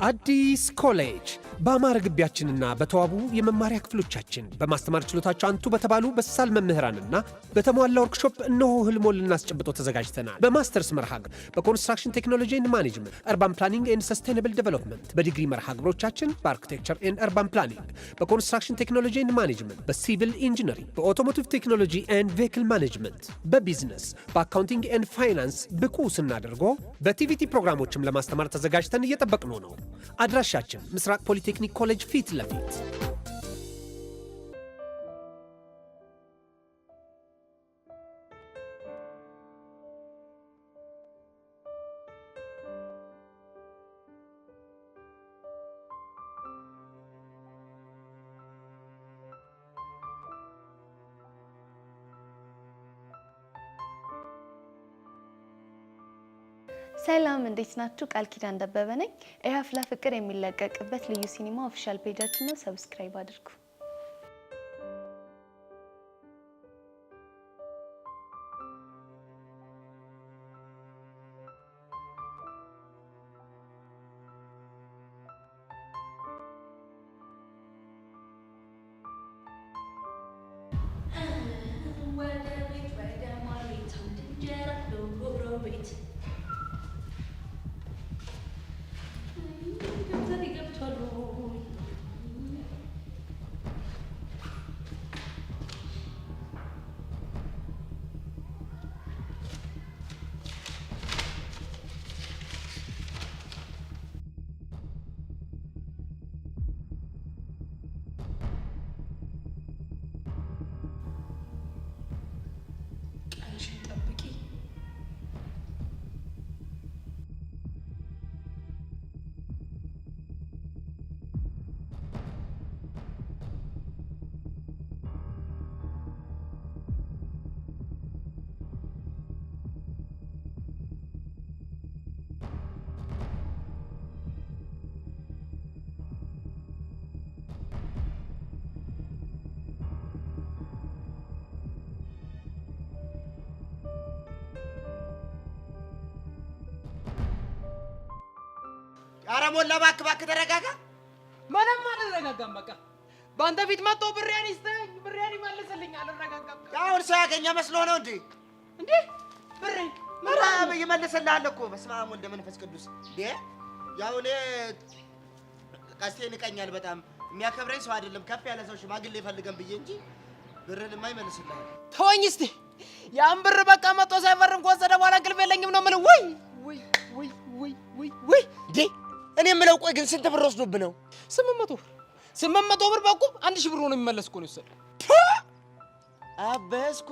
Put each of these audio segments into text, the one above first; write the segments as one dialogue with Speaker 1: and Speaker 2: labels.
Speaker 1: አዲስ ኮሌጅ በአማረ ግቢያችንና በተዋቡ የመማሪያ ክፍሎቻችን በማስተማር ችሎታቸው አንቱ በተባሉ በሳል መምህራንና በተሟላ ወርክሾፕ እነሆ ህልሞን ልናስጨብጦ ተዘጋጅተናል። በማስተርስ መርሃ ግብር በኮንስትራክሽን ቴክኖሎጂ ኤንድ ማኔጅመንት፣ አርባን ፕላኒንግ ኤንድ ሰስቴናብል ዴቨሎፕመንት፣ በዲግሪ መርሃ ግብሮቻችን በአርኪቴክቸር ኤንድ አርባን ፕላኒንግ፣ በኮንስትራክሽን ቴክኖሎጂ ኤንድ ማኔጅመንት፣ በሲቪል ኢንጂነሪንግ፣ በኦቶሞቲቭ ቴክኖሎጂ ኤንድ ቬሂክል ማኔጅመንት፣ በቢዝነስ፣ በአካውንቲንግ ኤንድ ፋይናንስ ብቁ ስናደርጎ በቲቪቲ ፕሮግራሞችም ለማስተማር ተዘጋጅተን እየጠበቅነው ነው። አድራሻችን ምስራቅ ፖሊቴክኒክ ኮሌጅ ፊት ለፊት።
Speaker 2: ሰላም እንዴት ናችሁ? ቃል ኪዳን ደበበ ነኝ። የሀፍላ ፍቅር የሚለቀቅበት ልዩ ሲኒማ ኦፊሻል ፔጃችን ነው። ሰብስክራይብ አድርጉ።
Speaker 3: አረሞላ ባክ ተረጋጋ።
Speaker 4: ምንም አልረጋጋም። በቃ ባንተ ፊት መጥቶ ብሬን ይስተኝ ብሬን ይመልስልኝ። አልረጋጋም።
Speaker 3: አሁን ሰው ያገኘ መስሎ ነው እንዴ?
Speaker 4: ብሬን
Speaker 3: ምራብ ይመልስልሃል እኮ። በስመ አብ ወልድ መንፈስ ቅዱስ። ያው እኔ ቀስቴን ይቀኛል በጣም የሚያከብረኝ ሰው አይደለም። ከፍ ያለ ሰው ሽማግሌ ይፈልገን ብዬ እንጂ ብርንማ ይመልስልሃል።
Speaker 4: ተወኝ እስቲ። ያን ብር በቃ መጥቶ ሳይፈርም ከወሰደ በኋላ እንቅልፍ የለኝም ነው የምልህ። ወይ
Speaker 3: እኔ የምለው ቆይ ግን ስንት ብር ወስዶብህ ነው?
Speaker 4: 800 ብር በቁም 1000 ብር ሆኖ የሚመለስ እኮ ነው የወሰደው።
Speaker 3: አበስኩ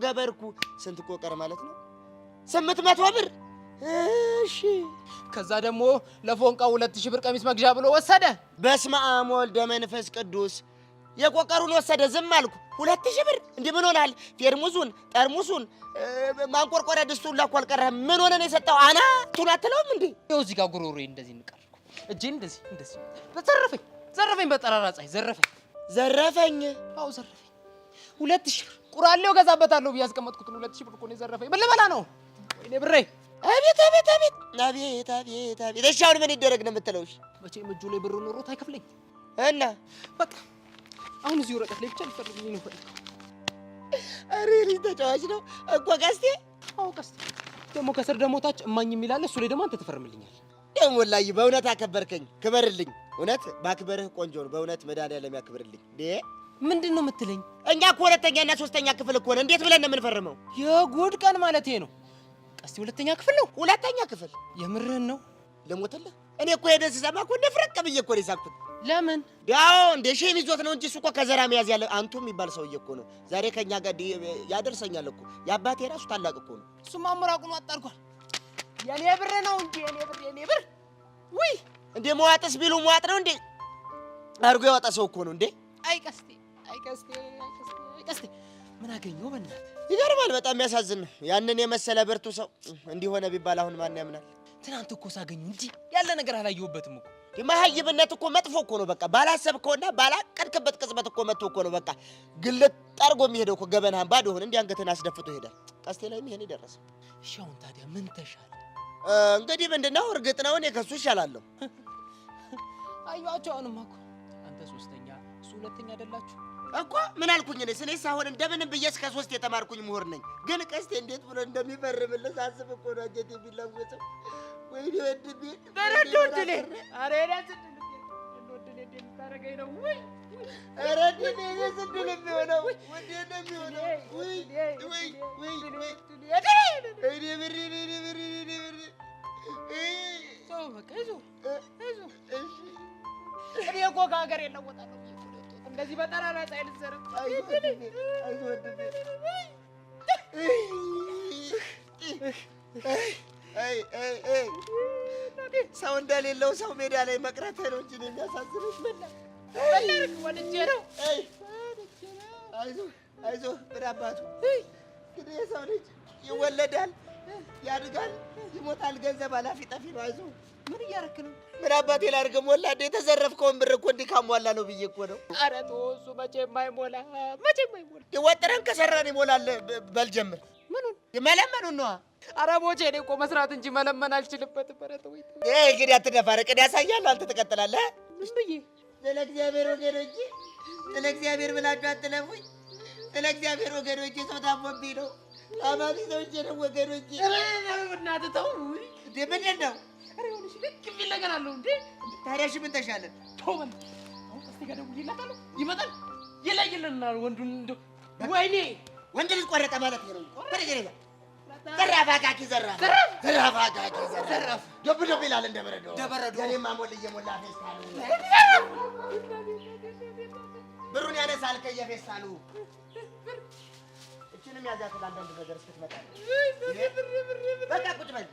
Speaker 3: ገበርኩ ስንት እኮ ቀረ ማለት ነው? 800 ብር። እሺ
Speaker 4: ከዛ ደግሞ ለፎንቃ 2000 ብር ቀሚስ መግዣ ብሎ ወሰደ።
Speaker 3: በስመ አብ ወልድ መንፈስ ቅዱስ። የቆቀሩን ወሰደ። ዝም አልኩ። 2000 ብር እንዴ? ምን ሆናል? ፌርሙዙን፣ ጠርሙሱን፣ ማንቆርቆሪያ ድስቱን ላኳ አልቀረህም። ምን ሆነ ነው የሰጠው? አናቱን አትለውም እንዴ?
Speaker 4: ይኸው እዚህ ጋር ጉሮሮዬ እንደዚህ እንቀርኩ። እጄን እንደዚህ ዘረፈኝ። በጠራራ ፀሐይ ዘረፈኝ። አዎ ዘረፈኝ። 2000 ብር ቁራሌው ገዛበታለሁ ብዬ ያስቀመጥኩትን 2000 ብር እኮ ነው የዘረፈኝ። ምን ልበላ ነው? ወይኔ ብሬ!
Speaker 3: አቤት። እሺ አሁን ምን ይደረግ ነው የምትለው? እሺ
Speaker 4: መቼም እጁ ላይ ብር ኖሮት አይከፍለኝ
Speaker 3: እና
Speaker 4: በቃ አሁን እዚህ ወረቀት ላይ ብቻ ሊፈርምልኝ ነው ፈልገው።
Speaker 3: አሬ ልጅ ተጫዋች ነው እኮ ቀስቴ።
Speaker 4: አዎ ቀስቴ። ደግሞ ከስር ደግሞ ታች እማኝ የሚላለ እሱ ላይ ደግሞ አንተ ትፈርምልኛል።
Speaker 3: ደግሞ ላይ በእውነት አከበርከኝ። ክበርልኝ። እውነት ባክበርህ ቆንጆ ነው በእውነት። መድኃኒዓለም ያክብርልኝ።
Speaker 4: ምንድን ነው የምትለኝ?
Speaker 3: እኛ እኮ ሁለተኛና ሶስተኛ ክፍል እኮ ነው። እንዴት ብለን ነው የምንፈርመው?
Speaker 4: የጉድ ቀን ማለቴ ነው። ቀስቴ ሁለተኛ ክፍል ነው?
Speaker 3: ሁለተኛ ክፍል።
Speaker 4: የምርህን ነው?
Speaker 3: ልሞትልህ። እኔ እኮ ሄደህ ስሰማ እኮ እንደፍረቅ ብዬ እኮ ነው የሳቅኩት።
Speaker 4: ለምን?
Speaker 3: ያው እንደ ሼም ይዞት ነው እንጂ እሱ እኮ ከዘራ መያዝ ያለ አንቱ የሚባል ሰውዬ እኮ ነው። ዛሬ ከኛ ጋር ያደርሰኛል እኮ። የአባቴ ራሱ ታላቅ እኮ ነው።
Speaker 4: እሱማ አሞራቁን አጣርጓል። የኔ ብር ነው እንጂ የኔ ብር። ውይ
Speaker 3: እንደ መዋጥስ ቢሉ መዋጥ ነው እንዴ? አርጎ ያወጣ ሰው እኮ ነው እንዴ?
Speaker 4: አይ ቀስቴ ምን አገኘው በእናትህ?
Speaker 3: ይገርማል። በጣም ያሳዝን። ያንን የመሰለ ብርቱ ሰው እንዲሆነ ቢባል አሁን ማን ያምናል?
Speaker 4: ትናንት እኮ ሳገኘው እንጂ ያለ ነገር አላየሁበትም እኮ።
Speaker 3: የማህይብነት እኮ መጥፎ እኮ ነው። በቃ ባላሰብከውና ባላቀድክበት ቅጽበት እኮ መጥቶ እኮ ነው በቃ ግልጥ አድርጎ የሚሄደው እኮ። ገበናህን ባዶ ሆነ እንዲህ አንገትህን አስደፍቶ ይሄዳል። ቀስቴ ላይም ይሄን ይደረሰ።
Speaker 4: እሺ አሁን ታዲያ ምን ተሻለ?
Speaker 3: እንግዲህ ምንድነው እርግጥ ነው እኔ ከሱ ይሻላለሁ።
Speaker 4: አዩአቸው አሁንማ እኮ አንተ ሶስተኛ እሱ ሁለተኛ አይደላችሁ
Speaker 3: እኮ ምን አልኩኝ እኔ ስለዚህ አሁን እንደምንም ብዬሽ ከ3 የተማርኩኝ ምሁር ነኝ። ግን ቀስቴ እንዴት ብሎ እንደሚፈርምልህ ሳስብ እኮ ነው አንጀቴ የሚለወጠው። ወይኔ ወንድሜ በረዶድሌ አረ እራስ እንደወድሌ እንደምታረገኝ ነው ወይ አረ እንደኔ ዝድል የሚሆነው ወዴ እንደሚሆነው ወይ ወይ ወይ እኔ ብሪ ሰው በቃ ይዞ እኔ እኮ ከሀገር የለወጣለሁ እንደዚህ በጠራራ ፀሐይ ልትዘረፍ ሰው እንደሌለው ሰው ሜዳ ላይ መቅረት ነው እንጂ የሚያሳዝነኝ በላርክ ወልጄ ነው። አይዞህ ምን አባቱ እንግዲህ የሰው ልጅ ይወለዳል፣ ያድጋል፣ ይሞታል። ገንዘብ አላፊ ጠፊ ነው። አይዞህ ምን እያደረክ ነው? ምን አባቴ ላድርግ? ሞላ እንደ የተዘረፍከውን ብር እኮ እንዲህ ካሟላ ነው ብዬ እኮ ነው። ኧረ ተው እሱ መቼም አይሞላ፣ መቼም አይሞላ። ወጥረን ከሰራን ይሞላል። በል ጀምር። ምኑን? መለመኑን ነዋ። ኧረ ቦቼ እኔ እኮ መስራት እንጂ መለመን አልችልበትም። ኧረ ተው ይሄ እንግዲህ አትደፋረቅ። እኔ ያሳያለሁ፣ አንተ ትቀጥላለህ። ምን ብዬ ስለ እግዚአብሔር ወገኖቼ፣ ስለ እግዚአብሔር ብላችሁ አትለፉኝ። ስለ እግዚአብሔር ወገኖቼ፣ ሰው ታሞብኝ ነው። አማሚ ሰውቼ ነው ወገኖቼ። እናትህ ተው እንዴ! ምንድን ነው? ኧረ ይኸውልሽ ልክ የሚል ነገር አለው እንዴ! ታዲያ እሺ ምን ተሻለን? ተው በል አሁን እስኪ ጋር ደውዬላታለሁ። ይመጣል ይለይልናል። ወንዱን እንደው ወይኔ ወንድ ልጅ ቆረጠ ማለት ነው። ቆረጠ ዘራፍ አካኪ ዘራፍ ዘራፍ አካኪ ዘራፍ ዶብ ዶብ ይላል እንደ በረዶ የኔማ ሞል እየሞላ ፌስታሉ ብሩን ያነሳል ከየፌስታሉ እችንም ያዛት ለአንዳንድ ነገር እስክትመጣ በቃ ቁጭ በል።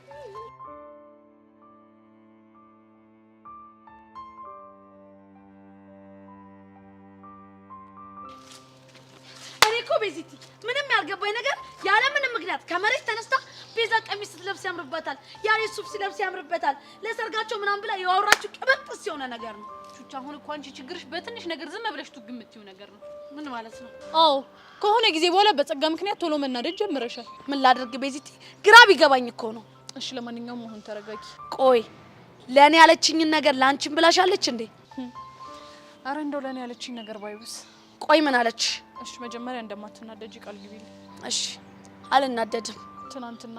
Speaker 5: ቤዚቲ ምንም ያልገባኝ ነገር ያለ ምንም ምክንያት ከመሬት ተነስታ ቤዛ ቀሚስ ስትለብስ ያምርበታል፣ ያሬ ሱፍ ሲለብስ ያምርበታል፣ ለሰርጋቸው ምናምን ብላ ያወራችሁ ቅበጥስ የሆነ ነገር ነው።
Speaker 6: ቹቻ አሁን እኮ አንቺ ችግርሽ በትንሽ ነገር ዝም ብለሽ ትግምትዩ ነገር ነው።
Speaker 5: ምን ማለት ነው?
Speaker 6: አዎ ከሆነ ጊዜ በኋላ በጸጋ ምክንያት ቶሎ መናደድ ጀምረሻል።
Speaker 5: ምን ላድርግ ቤዚቲ ግራ ቢገባኝ እኮ ነው።
Speaker 6: እሺ ለማንኛውም አሁን ተረጋጊ።
Speaker 5: ቆይ ለኔ ያለችኝን ነገር ላንቺም ብላሻለች እንዴ?
Speaker 6: አረ እንደው ለኔ ያለችኝ ነገር ባይብስ።
Speaker 5: ቆይ ምን አለች?
Speaker 6: እሺ መጀመሪያ እንደማትናደጂ ቃል ግቢልኝ።
Speaker 5: እሺ አልናደድም።
Speaker 6: ትናንትና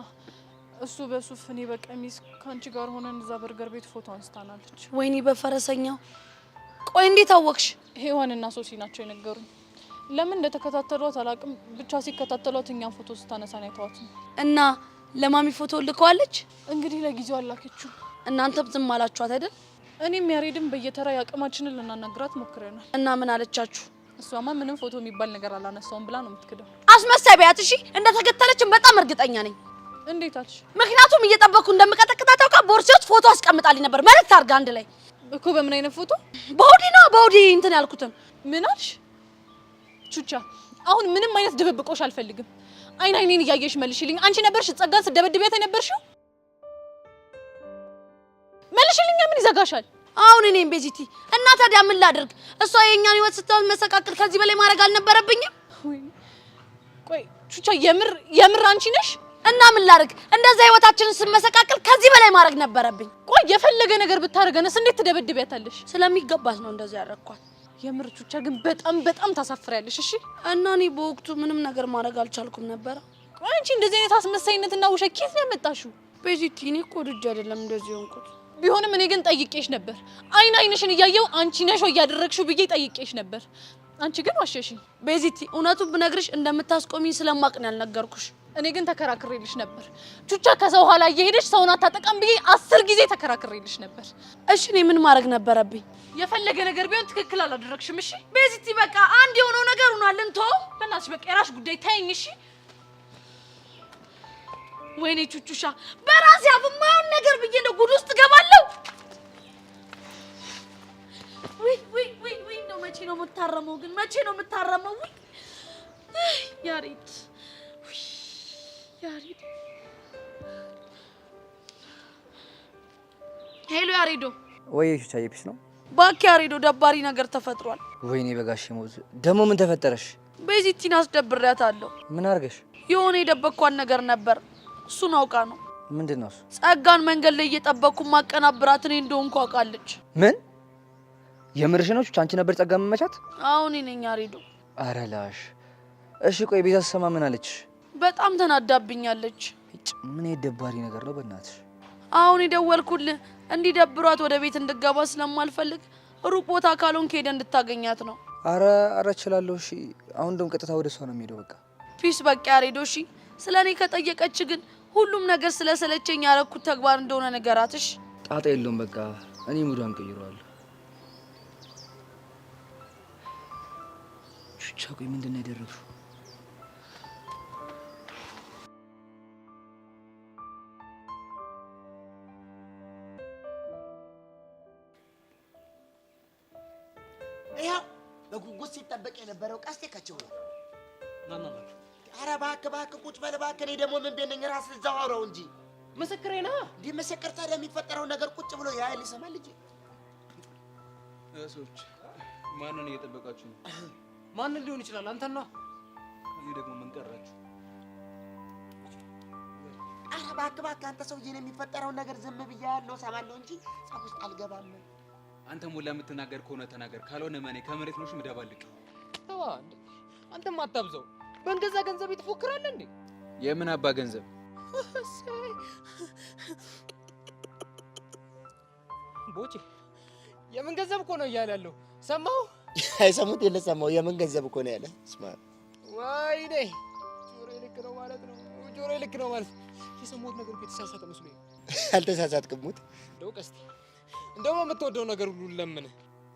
Speaker 6: እሱ በሱፍ እኔ በቀሚስ ካንቺ ጋር ሆነን እዛ በርገር ቤት ፎቶ አንስታናለች።
Speaker 5: ወይኔ በፈረሰኛው። ቆይ እንዴት አወቅሽ?
Speaker 6: ሄዋንና ሶሲ ናቸው የነገሩኝ። ለምን እንደተከታተሏት አላውቅም፣ ብቻ ሲከታተሏት እኛን ፎቶ ስታነሳን አይተዋት ነው።
Speaker 5: እና ለማሚ ፎቶ ልከዋለች?
Speaker 6: እንግዲህ ለጊዜው አላከችው።
Speaker 5: እናንተም ዝም አላችኋት አይደል?
Speaker 6: እኔም ያሬድም በየተራ ያቅማችንን ልናናግራት ሞክረናል።
Speaker 5: እና ምን አለቻችሁ?
Speaker 6: እሷማ ምንም ፎቶ የሚባል ነገር አላነሳውም ብላ ነው የምትክደው።
Speaker 5: አስመሳይ ቢያት። እሺ እንደተከተለችን በጣም እርግጠኛ ነኝ።
Speaker 6: እንዴት አልሽ?
Speaker 5: ምክንያቱም እየጠበኩ እንደምቀጠቅጣት አውቃ ቦርሳዎች ፎቶ አስቀምጣልኝ ነበር መልእክት አድርጋ አንድ ላይ
Speaker 6: እኮ። በምን አይነት ፎቶ?
Speaker 5: በውዲ ነው በውዲ እንትን ያልኩትን።
Speaker 6: ምን አልሽ? ቹቻ አሁን ምንም አይነት ድብብቆሽ አልፈልግም። አይን አይኔን እያየሽ መልሽልኝ። አንቺ ነበርሽ ጸጋን ስደበድቢያት የነበርሽው? መልሽልኝ። ምን ይዘጋሻል?
Speaker 5: አሁን እኔም ቤዚቲ እና ታዲያ ምን ላድርግ? እሷ የኛን ህይወት ስታመሰቃቅል ከዚህ በላይ ማድረግ አልነበረብኝም?
Speaker 6: ቆይ ቹቻ የምር አንቺ ነሽ?
Speaker 5: እና ምን ላድርግ? እንደዛ ህይወታችንን ስመሰቃቅል ከዚህ በላይ ማድረግ ነበረብኝ።
Speaker 6: ቆይ የፈለገ ነገር ብታረገነስ እንዴት ትደበድቢያታለሽ?
Speaker 5: ስለሚገባት ነው እንደዛ ያደረኳት።
Speaker 6: የምር ቹቻ ግን በጣም ታሳፍሪያለሽ። እሺ
Speaker 5: እና እኔ በወቅቱ ምንም ነገር ማድረግ አልቻልኩም ነበር።
Speaker 6: ቆይ አንቺ እንደዚህ አይነት አስመሳይነትና ውሸት ከየት ነው ያመጣሽው?
Speaker 5: ቤዚቲ እኔ እኮ ልጅ አይደለም እንደዚህ ሆንኩት።
Speaker 6: ቢሆንም እኔ ግን ጠይቄሽ ነበር። አይንሽን እያየው አንቺ ነሽ ወይ ያደረግሽው ብዬ ጠይቄሽ ነበር። አንቺ ግን ዋሸሽኝ።
Speaker 5: ቤዚቲ እውነቱን ብነግርሽ እንደምታስቆሚኝ ስለማቅ ነው ያልነገርኩሽ።
Speaker 6: እኔ ግን ተከራክሬልሽ ነበር። ቹቻ ከሰው ኋላ እየሄደች ሰውን አታጠቃም ብዬ 10 ጊዜ ተከራክሬልሽ ነበር።
Speaker 5: እሺ እኔ ምን ማድረግ ነበረብኝ?
Speaker 6: የፈለገ ነገር ቢሆን ትክክል አላደረግሽም። እሺ
Speaker 5: ቤዚቲ በቃ አንድ የሆነው ነገር ሆኗል። እንተው
Speaker 6: በእናትሽ በቃ የራሽ ጉዳይ ታይኝ። እሺ
Speaker 5: ወይኔ ቹቹሻ በራሴ አፍማውን ነገር ብዬ ነው ጉድ ውስጥ ገባለሁ። ወይ ነው መቼ ነው የምታረመው ግን? መቼ ነው የምታረመው? ያሬድ ሄሎ ያሬዶ።
Speaker 7: ወይ ቹቻዬ ፒስ ነው?
Speaker 5: እባክህ ያሬዶ ደባሪ ነገር ተፈጥሯል።
Speaker 7: ወይኔ በጋሽ ሞዝ ደግሞ ምን ተፈጠረሽ?
Speaker 5: ቤዚቲን አስደብሬያታለሁ።
Speaker 7: ምን አርገሽ?
Speaker 5: የሆነ የደበቅኳት ነገር ነበር። እሱን አውቃ ነው።
Speaker 7: ምንድነው እሱ?
Speaker 5: ጸጋን መንገድ ላይ እየጠበቅኩ ማቀናብራት እኔ እንደሆንኩ አውቃለች።
Speaker 7: ምን? የምርሽ ነው? ቹቻ አንቺ ነበር ጸጋ መመቻት?
Speaker 5: አሁን እኔ ነኝ ያሬዶ።
Speaker 7: ኧረ ላሽ። እሺ ቆይ ቤዛ ስትሰማ ምን አለች?
Speaker 5: በጣም ተናዳብኛለች።
Speaker 7: ምን የደባሪ ነገር ነው በእናትሽ?
Speaker 5: አሁን የደወልኩልህ እንዲደብሯት ወደ ቤት እንድገባ ስለማልፈልግ ሩቅ ቦታ ካልሆንክ ሄደህ እንድታገኛት ነው።
Speaker 7: ኧረ እችላለሁ። እሺ አሁን ደም ቀጥታ ወደ እሷ ነው የሚሄደው። በቃ
Speaker 5: ፒስ በቃ ያሬዶ። እሺ ስለኔ ከጠየቀች ግን ሁሉም ነገር ስለሰለቸኝ ያረኩት ተግባር እንደሆነ ነገራትሽ።
Speaker 7: ጣጣ የለውም። በቃ እኔ ሙዷን ቀይሯለሁ። ቹቻ ቆይ ምንድን ነው ያደረግሽው?
Speaker 3: ይኸው በጉጉት ሲጠበቅ የነበረው ቀስቴ ከቸው ነው። ኧረ እባክህ ቁጭ በል እባክህ። እኔ ደግሞ ምን ቤት ነኝ? እራስህ እዛው አውራው እንጂ።
Speaker 4: ምስክሬ ነህ።
Speaker 3: እንዲህ ምስክር ታዲያ የሚፈጠረው ነገር ቁጭ ብሎ ያህል ይሰማል እንጂ።
Speaker 8: ሰዎች ማንን እየጠበቃችሁ ነው?
Speaker 4: ማንን ሊሆን ይችላል? አንተና
Speaker 8: እዚህ ደግሞ ምን ቀራችሁ?
Speaker 3: ኧረ እባክህ አንተ ሰውዬ ነው የሚፈጠረውን ነገር ዝም ብዬ ያለው ሰማለሁ እንጂ ጸብ ውስጥ አልገባም።
Speaker 8: አንተ ሙላ የምትናገር ከሆነ ተናገር፣ ካልሆነ ማኔ ከመሬት ነው ምደባልቅ።
Speaker 4: ተዋ እንዴ አንተም አታብዘው። በእንገዛ ገንዘብ ትፎክራለህ እንዴ?
Speaker 8: የምን አባ ገንዘብ?
Speaker 4: ቦቼ የምን ገንዘብ እኮ ነው እያለ ያለው ሰማው?
Speaker 3: አይሰሙት የለ ሰማው። የምን ገንዘብ እኮ ነው ያለ። ስማ
Speaker 4: ወይኔ ጆሮዬ ልክ ነው ማለት ነው። ጆሮዬ ልክ ነው ማለት የሰማሁት ነገር እኮ የተሳሳተ መስሎኝ።
Speaker 3: አልተሳሳትክም። ሙት
Speaker 4: እንደው ቀስቴ እንደው የምትወደው ነገር ሁሉ ለምን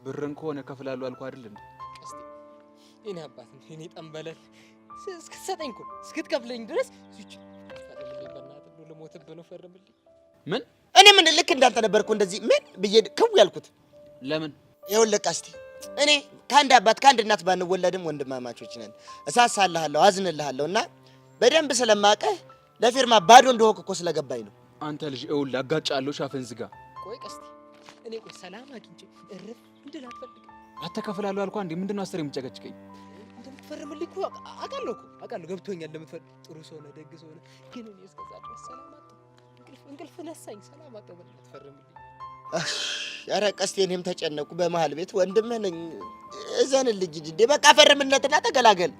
Speaker 8: ብርን ከሆነ ከፍላሉ አልኩ አይደል እንዴ?
Speaker 4: ቀስቴ እኔ አባት እኔ ጠንበለል እስክትሰጠኝ እኮ እስክትከፍለኝ ድረስ እዚች ፈርምልኝ፣ በእናትህ ነው ልሞትብህ ነው። ፈርምልኝ።
Speaker 8: ምን?
Speaker 3: እኔ ምን ልክ እንዳንተ ነበርኩ እንደዚህ ምን ብዬ ከው ያልኩት?
Speaker 8: ለምን?
Speaker 3: ይኸውልህ ቀስቴ እኔ ከአንድ አባት ከአንድ እናት ባንወለድም ወንድማማቾች ነን። እሳሳልሃለሁ፣ አዝንልሃለሁ እና በደንብ ስለማቀህ ለፊርማ ባዶ እንደሆንክ እኮ ስለገባኝ ነው።
Speaker 8: አንተ ልጅ ይኸውልህ አጋጫለሁ፣ ሻፍን ዝጋ።
Speaker 4: ቆይ ቀስቴ እኔ ቆይ ሰላም አግኝቼ እረፍ እንድል አልፈልግም።
Speaker 8: አተከፍላለሁ አልኩ አንዴ። ምንድን ነው አስር የምጨቀጭቀኝ?
Speaker 4: እንደምትፈርምልኝ እኮ አውቃለሁ ገብቶኛል። እንደምትፈር ጥሩ ሰው ነህ፣ ደግ ሰው ነህ። ግን እኔ እስከዛ ድረስ ሰላም አጣሁ። እንቅልፍ ነሳኝ። ሰላም አጣሁ። በእናትህ ፈርምልኝ።
Speaker 3: ኧረ ቀስቴ እኔም ተጨነቁ። በመሀል ቤት ወንድምህ ነኝ። እዘንልኝ እንጂ በቃ ፈርምነትና ተገላገል።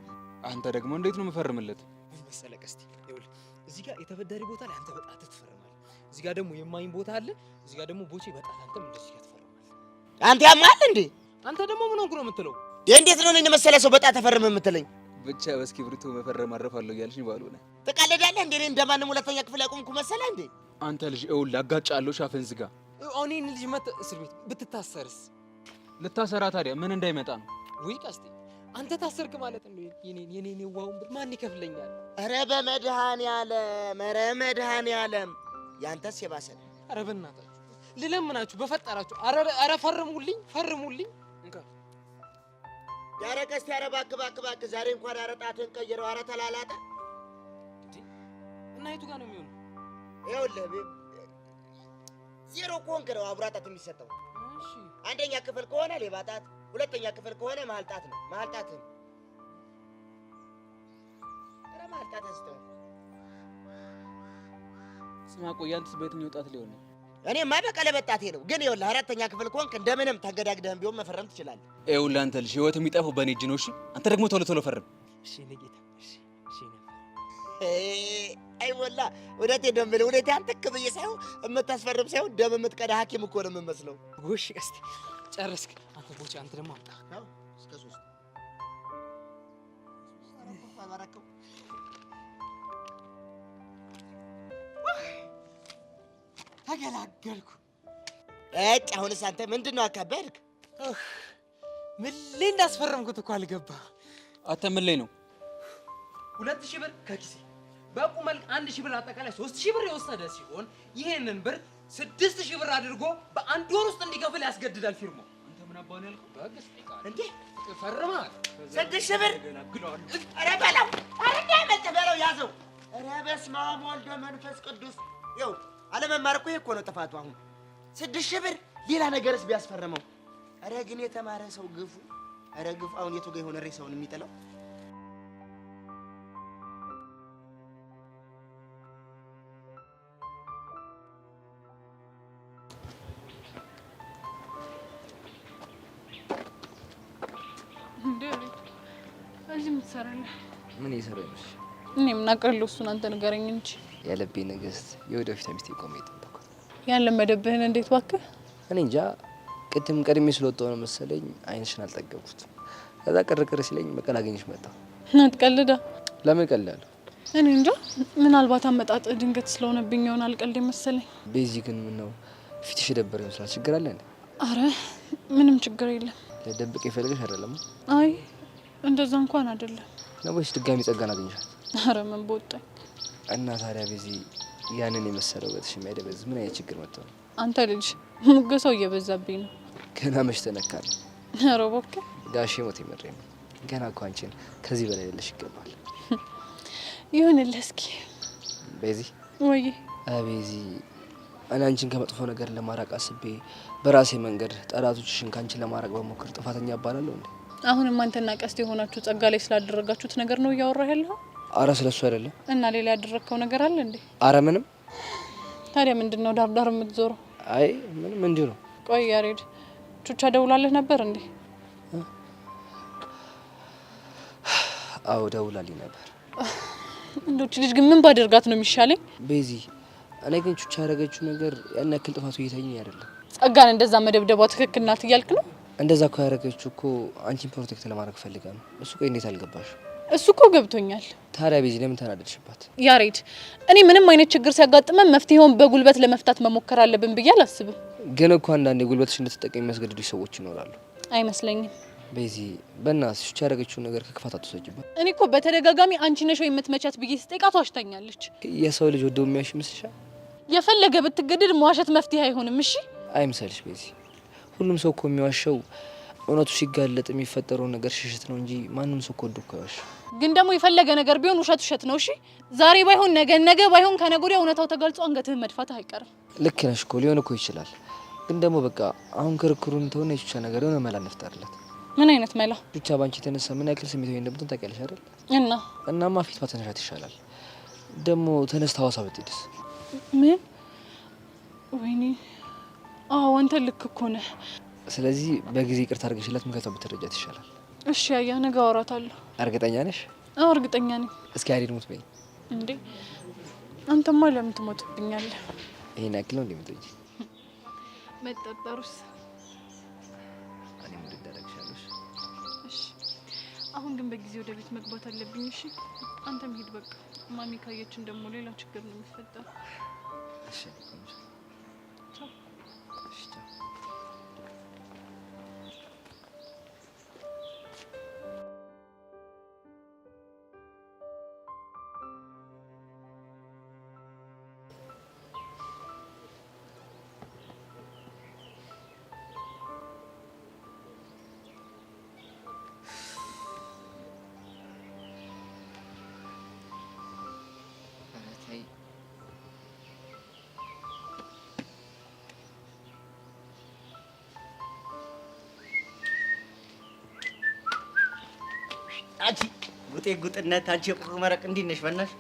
Speaker 8: አንተ ደግሞ እንዴት ነው የምፈርምለት?
Speaker 4: ምን መሰለህ ቀስቴ፣ ይኸውልህ እዚህ ጋር የተበዳሪ ቦታ ላይ አንተ በጣትህ ትፈርማለህ። እዚህ ጋር ደግሞ የማይን ቦታ አለ። እዚህ ጋር ደግሞ ቦቼ በጣት አንተም እንደዚህ ጋር ትፈርማለህ።
Speaker 3: አንተ ያማል እንዴ?
Speaker 4: አንተ ደግሞ ምን ሆንኩ ነው የምትለው?
Speaker 3: እንዴት ነው እኔን መሰለ ሰው በጣት ተፈርም የምትለኝ?
Speaker 8: ብቻ በእስክሪብቶ መፈረም አረፋለሁ እያልሽኝ ባልሆነ
Speaker 3: ትቀልዳለህ እንዴ? እኔ እንደማንም ሁለተኛ ክፍል ያቆምኩ መሰለህ እንዴ?
Speaker 8: አንተ ልጅ ይኸውልህ አጋጫለሁ፣ ሻፍን ዝጋ።
Speaker 4: አሁን ይሄን ልጅ እስር ቤት ብትታሰርስ?
Speaker 8: ልታሰራ ታዲያ ምን እንዳይመጣ ነው?
Speaker 4: ውይ ቀስቴ አንተ ታሰርክ ማለት ነው። የኔን የዋውን ብር ማን ይከፍለኛል?
Speaker 3: ኧረ በመድኃኒዓለም ኧረ መድኃኒዓለም ያንተስ የባሰ ነው።
Speaker 4: ኧረ በእናታችሁ ልለምናችሁ በፈጠራችሁ ኧረ ፈርሙልኝ። እንካ
Speaker 3: ኧረ ቀስቴ ኧረ እባክህ ዛሬ እንኳን ኧረ ጣትህን ቀይረው። ኧረ ተላላጠ
Speaker 4: እና የቱ ጋር ነው የሚሆነው?
Speaker 3: ይኸውልህ ዜሮ ከሆንክ ነው አብራ ጣት የሚሰጠው።
Speaker 4: እሺ
Speaker 3: አንደኛ ክፍል ከሆነ ሌባ ጣት፣ ሁለተኛ ክፍል ከሆነ መሀል ጣት ነው። መሀል ጣትህን ኧረ መሀል ጣትህን ስተው።
Speaker 8: ስማ ቆይ አንተስ በየትኛው ጣት ሊሆን ነው?
Speaker 3: እኔማ በቀለበት ጣቴ ነው። ግን ይኸውልህ አራተኛ ክፍል ከሆንክ እንደምንም ተገዳግደህም ቢሆን መፈረም ትችላለህ።
Speaker 8: ይኸውልህ አንተ ልጅ ህይወት የሚጠፋው በእኔ እጅ ነው። እሺ አንተ ደግሞ ቶሎ ፈርም።
Speaker 4: እሺ እኔ ጌታ እሺ
Speaker 3: አይ ወላ ወደቴ ደም ብለ ወደቴ አንተ ከበየ ሳይሆን የምታስፈርም ሳይሆን ደም የምትቀዳ ሐኪም እኮ ነው የምመስለው።
Speaker 4: ጎሽ ቀስቴ ጨረስክ አንተ ቦቼ። አንተ ደግሞ አምጣ
Speaker 3: እስከ 3 አባራከው ተገላገልኩ። አሁንስ አንተ ምንድነው አካበድክ?
Speaker 4: ምን ላይ እንዳስፈረምኩት እኮ አልገባ።
Speaker 8: አንተ ምን ላይ ነው?
Speaker 4: 2000 ብር ከኪሴ በቁመል 1000 ብር አጠቃላይ 3000 ብር የወሰደ ሲሆን ይሄንን ብር 6000 ብር አድርጎ በአንድ ወር ውስጥ እንዲከፍል ያስገድዳል ፊርማው።
Speaker 8: አንተ ምን አባን ያልከው?
Speaker 4: በግስ
Speaker 3: እንዴ
Speaker 4: ፈርማል።
Speaker 3: 6000 ብር ኧረ በለው ኧረ እንዳይመጣ በለው ያዘው። ኧረ በስመ አብ ወልድ መንፈስ ቅዱስ። ይኸው አለመማር እኮ ይሄ እኮ ነው ጥፋቱ። አሁን 6000 ብር ሌላ ነገርስ ቢያስፈርመው። ኧረ ግን የተማረ ሰው ግፉ። ኧረ ግፉ። አሁን የቱ ጋር የሆነ ሬሳውን የሚጥለው?
Speaker 6: ትሰራለህ?
Speaker 7: ምን እየሰራሁ ይመስልሽ?
Speaker 6: እኔ ምን አውቃለሁ? እሱን አንተ ንገረኝ እንጂ።
Speaker 7: የልቤ ንግስት የወደፊት ሚስቴ ቆሜ የጠበኳት።
Speaker 6: ያለመደብህን እንዴት እባክህ?
Speaker 7: እኔ እንጃ ቅድም ቀድሜ ስለወጣሁ ነው መሰለኝ አይንሽን አልጠገብኩትም። ከዛ ቅርቅር ሲለኝ መቀላገኝሽ መጣሁ።
Speaker 6: አትቀልዳ።
Speaker 7: ለምን ቀልዳለሁ?
Speaker 6: እኔ እንጃ ምናልባት አመጣጥ ድንገት ስለሆነብኝ ይሆናል ቀልድ መሰለኝ።
Speaker 7: ቤዚ ግን ምን ነው ፊትሽ የደበረ ይመስላል። ችግር አለ እንዴ?
Speaker 6: አረ ምንም ችግር የለም።
Speaker 7: ለደብቅ የፈለገሽ አይደለም?
Speaker 6: አይ እንደዛ እንኳን አይደለም።
Speaker 7: ነው ወይስ ድጋሚ ጸጋን አገኘሻት?
Speaker 6: አረ ምን በወጣኝ።
Speaker 7: እና ታዲያ ቤዚ ያንን የመሰለው በትሽ የማይደበዝ ምን አይነት ችግር መጥቶ ነው?
Speaker 6: አንተ ልጅ ሙገሰው እየበዛብኝ ነው።
Speaker 7: ገና መች ተነካል?
Speaker 6: አረ እባክህ
Speaker 7: ጋሼ ሞት ይመረኝ ነው። ገና እኮ አንቺን ከዚህ በላይ ልልሽ ይገባል።
Speaker 6: ይሁንልህ እስኪ
Speaker 7: ቤዚ።
Speaker 6: ወይ
Speaker 7: ቤዚ እኔ አንቺን ከመጥፎ ነገር ለማራቅ አስቤ በራሴ መንገድ ጠላቶችሽን ካንቺ ለማራቅ በሞክር ጥፋተኛ እባላለሁ እንዴ?
Speaker 6: አሁንም አንተና ቀስት የሆናችሁ ጸጋ ላይ ስላደረጋችሁት ነገር ነው እያወራህ ያለኸው?
Speaker 7: አረ ስለሱ አይደለም።
Speaker 6: እና ሌላ ያደረግከው ነገር አለ እንዴ?
Speaker 7: አረ ምንም።
Speaker 6: ታዲያ ምንድነው ዳርዳር የምትዞረው?
Speaker 7: አይ ምንም እንዲሁ ነው።
Speaker 6: ቆይ ያሬድ ቹቻ ደውላለህ ነበር እንዴ?
Speaker 7: አዎ ደውላልኝ ነበር።
Speaker 6: እንደውች ልጅ ግን ምን ባደርጋት ነው የሚሻለኝ?
Speaker 7: ቤዚ እኔ ግን ቹቻ ያደረገችው ነገር ያን ያክል ጥፋቱ እየታየኝ አይደለም።
Speaker 6: ጸጋን እንደዛ መደብደቧ ትክክል ናት እያልክ ነው?
Speaker 7: እንደዛ እኮ ያደረገችው እኮ አንቺን ፕሮቴክት ለማድረግ ፈልጋ ነው። እሱ ቆይ እንዴት አልገባሽ?
Speaker 6: እሱ እኮ ገብቶኛል።
Speaker 7: ታዲያ ቤዚ ለምን ተናደድሽባት?
Speaker 6: ያሬድ እኔ ምንም አይነት ችግር ሲያጋጥመን መፍትሄውን በጉልበት ለመፍታት መሞከር አለብን ብዬ አላስብም።
Speaker 7: ግን እኮ አንዳንዴ ጉልበትሽ እንድትጠቀሚ የሚያስገድዱሽ ሰዎች ይኖራሉ።
Speaker 6: አይመስለኝም።
Speaker 7: ቤዚ በእናትሽ ቹቻ ያደረገችውን ነገር ከክፋት አትወሰጂባት።
Speaker 6: እኔ እኮ በተደጋጋሚ አንቺ ነሽ ወይ የምትመቻት ብዬ ስጠይቃት ዋሽታኛለች።
Speaker 7: የሰው ልጅ ወደው የሚያሽ ይመስልሻል?
Speaker 6: የፈለገ ብትገድድ መዋሸት መፍትሄ አይሆንም። እሺ
Speaker 7: አይምሰልሽ ቤዚ። ሁሉም ሰው እኮ የሚዋሸው እውነቱ ሲጋለጥ የሚፈጠረውን ነገር ሽሽት ነው እንጂ ማንም ሰው እኮ ወዶ እኮ አይዋሽ።
Speaker 6: ግን ደግሞ የፈለገ ነገር ቢሆን ውሸት ነው። እሺ ዛሬ ባይሆን ነገ፣ ነገ ባይሆን ከነገ ወዲያ እውነታው ተገልጾ አንገትህን መድፋት አይቀርም።
Speaker 7: ልክ ነሽ እኮ ሊሆን እኮ ይችላል። ግን ደግሞ በቃ አሁን ክርክሩን ተሆነ የቹቻ ነገር የሆነ መላ እንፍጠርለት።
Speaker 6: ምን አይነት መላ?
Speaker 7: ቹቻ ባንቺ የተነሳ ምን ያክል ስሜታዊ እንደምትሆን ታውቂያለሽ አይደል? እናማ ፊት ማተነሻት ይሻላል። ደግሞ ተነስታ ሐዋሳ ብትሄድስ?
Speaker 6: ምን? ወይኔ አዎ አንተ ልክ እኮ ነህ።
Speaker 7: ስለዚህ በጊዜ ይቅርታ አድርገሽላት ምክንያቱም ብትረጃት ይሻላል።
Speaker 6: እሺ አያ ነገ አወራታለሁ።
Speaker 7: እርግጠኛ ነሽ?
Speaker 6: አዎ እርግጠኛ ነኝ።
Speaker 7: እስኪ አሪድ ሙት በይ
Speaker 6: እንዴ። አንተማ ለምን ትሞትብኛለህ?
Speaker 7: ይሄን ያክል ነው እንደምትወጂ
Speaker 6: መጠጠሩስ?
Speaker 7: እኔ ምን ልደረግሻለሽ?
Speaker 6: እሺ አሁን ግን በጊዜ ወደ ቤት መግባት አለብኝ። እሺ አንተም ሂድ በቃ። ማሚ ካየችን ደግሞ ሌላ ችግር ነው የሚፈጠረው።
Speaker 7: እሺ
Speaker 3: አንቺ ጉጤ ጉጥነት አንቺ የቁር መረቅ እንዴት ነሽ? በእናትሽ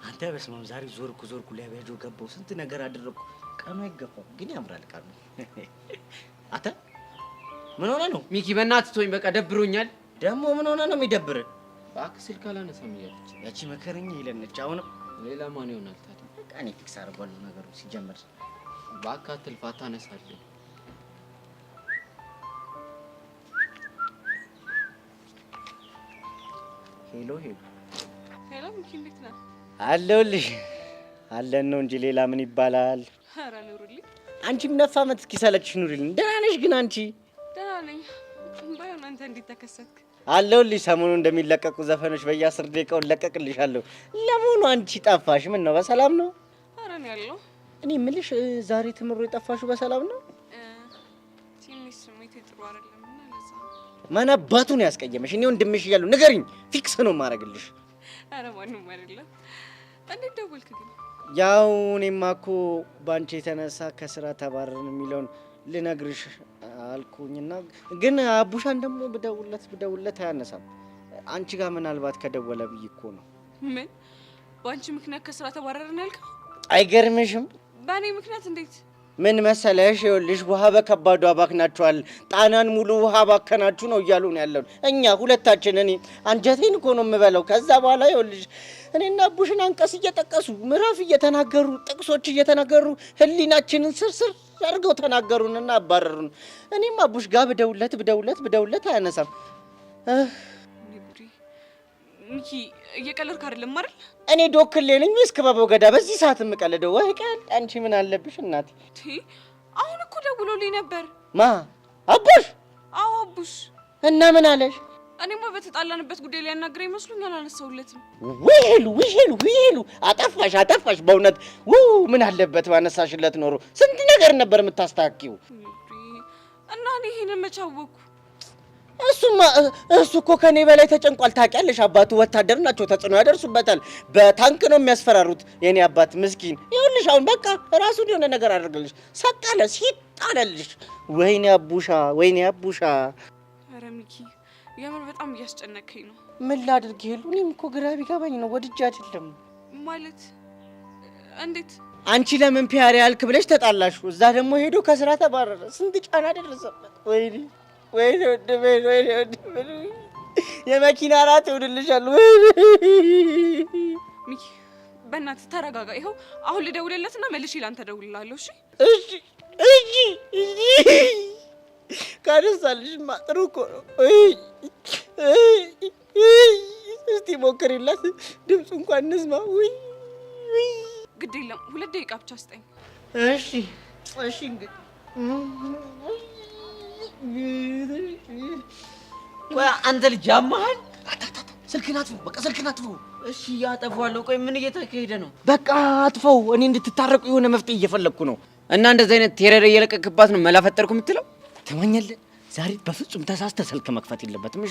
Speaker 3: አንተ በስመ አብ ዛሬ ዞርኩ ሊያበጆ ገባው ስንት ነገር አደረኩ። ቀኑ አይገፋም ግን ያምራል ቀኑ። አንተ ምን ሆነ ነው?
Speaker 4: ሚኪ በእናትህ ተወኝ፣ በቃ ደብሮኛል።
Speaker 3: ደግሞ ምን ሆነ ነው የሚደብር?
Speaker 4: እባክህ ስልክ አላነሳም እያለች
Speaker 3: ያቺ መከረኛ ይለነች። አሁንም
Speaker 4: ሌላ ማን ይሆናል ታዲያ?
Speaker 3: በቃ እኔ ፊክስ አድርጓለሁ ነገሩ ሲጀመር።
Speaker 4: እባክህ አትልፋ፣ ታነሳለህ።
Speaker 3: ሄሎ
Speaker 6: ሄሎ ሚኪ እንዴት ነህ?
Speaker 3: አለሁልሽ። አለን ነው እንጂ ሌላ ምን ይባላል?
Speaker 6: ኧረ ኑሩልኝ።
Speaker 3: አንቺም ነፋ ዓመት እስኪሰለችሽ ኑሪልኝ። ደህና ነሽ ግን አንቺ?
Speaker 6: ደህና ነኝ። ባይሆን አንተ እንዴት ተከሰትክ?
Speaker 3: አለሁልሽ። ሰሞኑን እንደሚለቀቁ ዘፈኖች በየ10 ደቂቃው ለቀቅልሻለሁ። ለመሆኑ አንቺ ጠፋሽ? ምን ነው በሰላም ነው?
Speaker 6: ኧረ እኔ ያለው
Speaker 3: እኔ የምልሽ ዛሬ ትምሮ የጠፋሽው በሰላም ነው?
Speaker 6: ትንሽ ስሜቴ ጥሩ አይደለም እና ለዛ
Speaker 3: ማን አባቱ ነው ያስቀየመሽ? እኔ ወንድምሽ እያለሁ ንገሪኝ፣ ፊክስ ነው የማደርግልሽ።
Speaker 6: ኧረ ማንም አይደለም። እንዴት ደወልክ ግን?
Speaker 3: ያው እኔማ እኮ በአንቺ የተነሳ ከስራ ተባረርን የሚለውን ልነግርሽ አልኩኝና ግን አቡሻን ደግሞ ብደውልለት አያነሳም። አንቺ ጋር ምናልባት ከደወለ ብዬ እኮ ነው።
Speaker 6: ምን? በአንቺ ምክንያት ከስራ ተባረርን ያልከው?
Speaker 3: አይገርምሽም?
Speaker 6: በእኔ ምክንያት እንዴት?
Speaker 3: ምን መሰለሽ ይኸውልሽ ውሃ በከባዱ አባክናችኋል፣ ጣናን ሙሉ ውሃ ባከናችሁ ነው እያሉ ነው ያለው። እኛ ሁለታችን እኔ አንጀቴን እኮ ነው የምበለው። ከዛ በኋላ ይኸውልሽ እኔና አቡሽን አንቀስ እየጠቀሱ ምዕራፍ እየተናገሩ ጥቅሶች እየተናገሩ ህሊናችንን ስርስር አድርገው ተናገሩንና አባረሩን። እኔም አቡሽ ጋር ብደውለት አያነሳም።
Speaker 6: ሚኪ እየቀለድክ አይደለም አይደል?
Speaker 3: እኔ ዶክሌ ነኝ ወይስ ክበበው ገዳ በዚህ ሰዓት የምቀልደው? ወይ ቀልድ አንቺ ምን አለብሽ እናቴ?
Speaker 6: አሁን እኮ ደውሎልኝ ነበር።
Speaker 3: ማ አቡሽ?
Speaker 6: አዎ አቡሽ።
Speaker 3: እና ምን አለሽ?
Speaker 6: እኔማ በተጣላንበት ጉዳይ ላይ ያናግረኝ መስሎኝ አላነሳሁለትም።
Speaker 3: ውሄሉ አጠፋሽ በእውነት ምን አለበት ባነሳሽለት ኖሮ ስንት ነገር ነበር የምታስተካክው።
Speaker 6: እና እኔ ይሄንን መች አወኩ?
Speaker 3: እሱ እኮ ከኔ በላይ ተጨንቋል። ታውቂያለሽ አባቱ ወታደር ናቸው፣ ተጽዕኖ ያደርሱበታል። በታንክ ነው የሚያስፈራሩት የኔ አባት ምስኪን። ይኸውልሽ አሁን በቃ ራሱን የሆነ ነገር አድርገልሽ ሰቀለ ሲጣለልሽ። ወይኔ አቡሻ።
Speaker 6: ኧረ ሚኪ የምር በጣም እያስጨነቀኝ ነው።
Speaker 3: ምን ላድርግ ሄሉ? እኔም እኮ ግራ ቢገባኝ ነው። ወድጄ አይደለም
Speaker 6: ማለት። እንዴት
Speaker 3: አንቺ ለምን ፒያሪ ያልክ ብለሽ ተጣላሽ፣ እዛ ደግሞ ሄዶ ከስራ ተባረረ። ስንት ጫና ደረሰበት። ወይኔ ወንድሜ የመኪና ራት ይውድልሻል።
Speaker 6: ሚኪ በእናትህ ተረጋጋ። ይኸው አሁን ልደውልለትና መልሼ ላንተ እደውልልሃለሁ።
Speaker 3: እሺ ካነሳልሽማ ጥሩ እኮ ነው። እስቲ ሞክሪላት፣ ድምፁ እንኳን እንስማ።
Speaker 6: ግድ የለም 2 ደቂቃ ብቻ ስጠኝ።
Speaker 3: እሺ እንግዲህ
Speaker 9: ቆይ አንተ ልጅ ያማሃል? ስልክህን አጥፈው፣ በቃ ስልክህን አጥፈው። እሺ ያጠፋዋለሁ። ቆይ ምን እየተካሄደ ነው?
Speaker 3: በቃ አጥፈው። እኔ እንድትታረቁ የሆነ መፍትሄ እየፈለግኩ ነው።
Speaker 9: እና እንደዚህ አይነት ቴረር እየለቀቅባት ነው መላ ፈጠርኩ የምትለው?
Speaker 3: ትማኛለህ? ዛሬ በፍጹም ተሳስተህ ስልክ መክፈት የለበትም።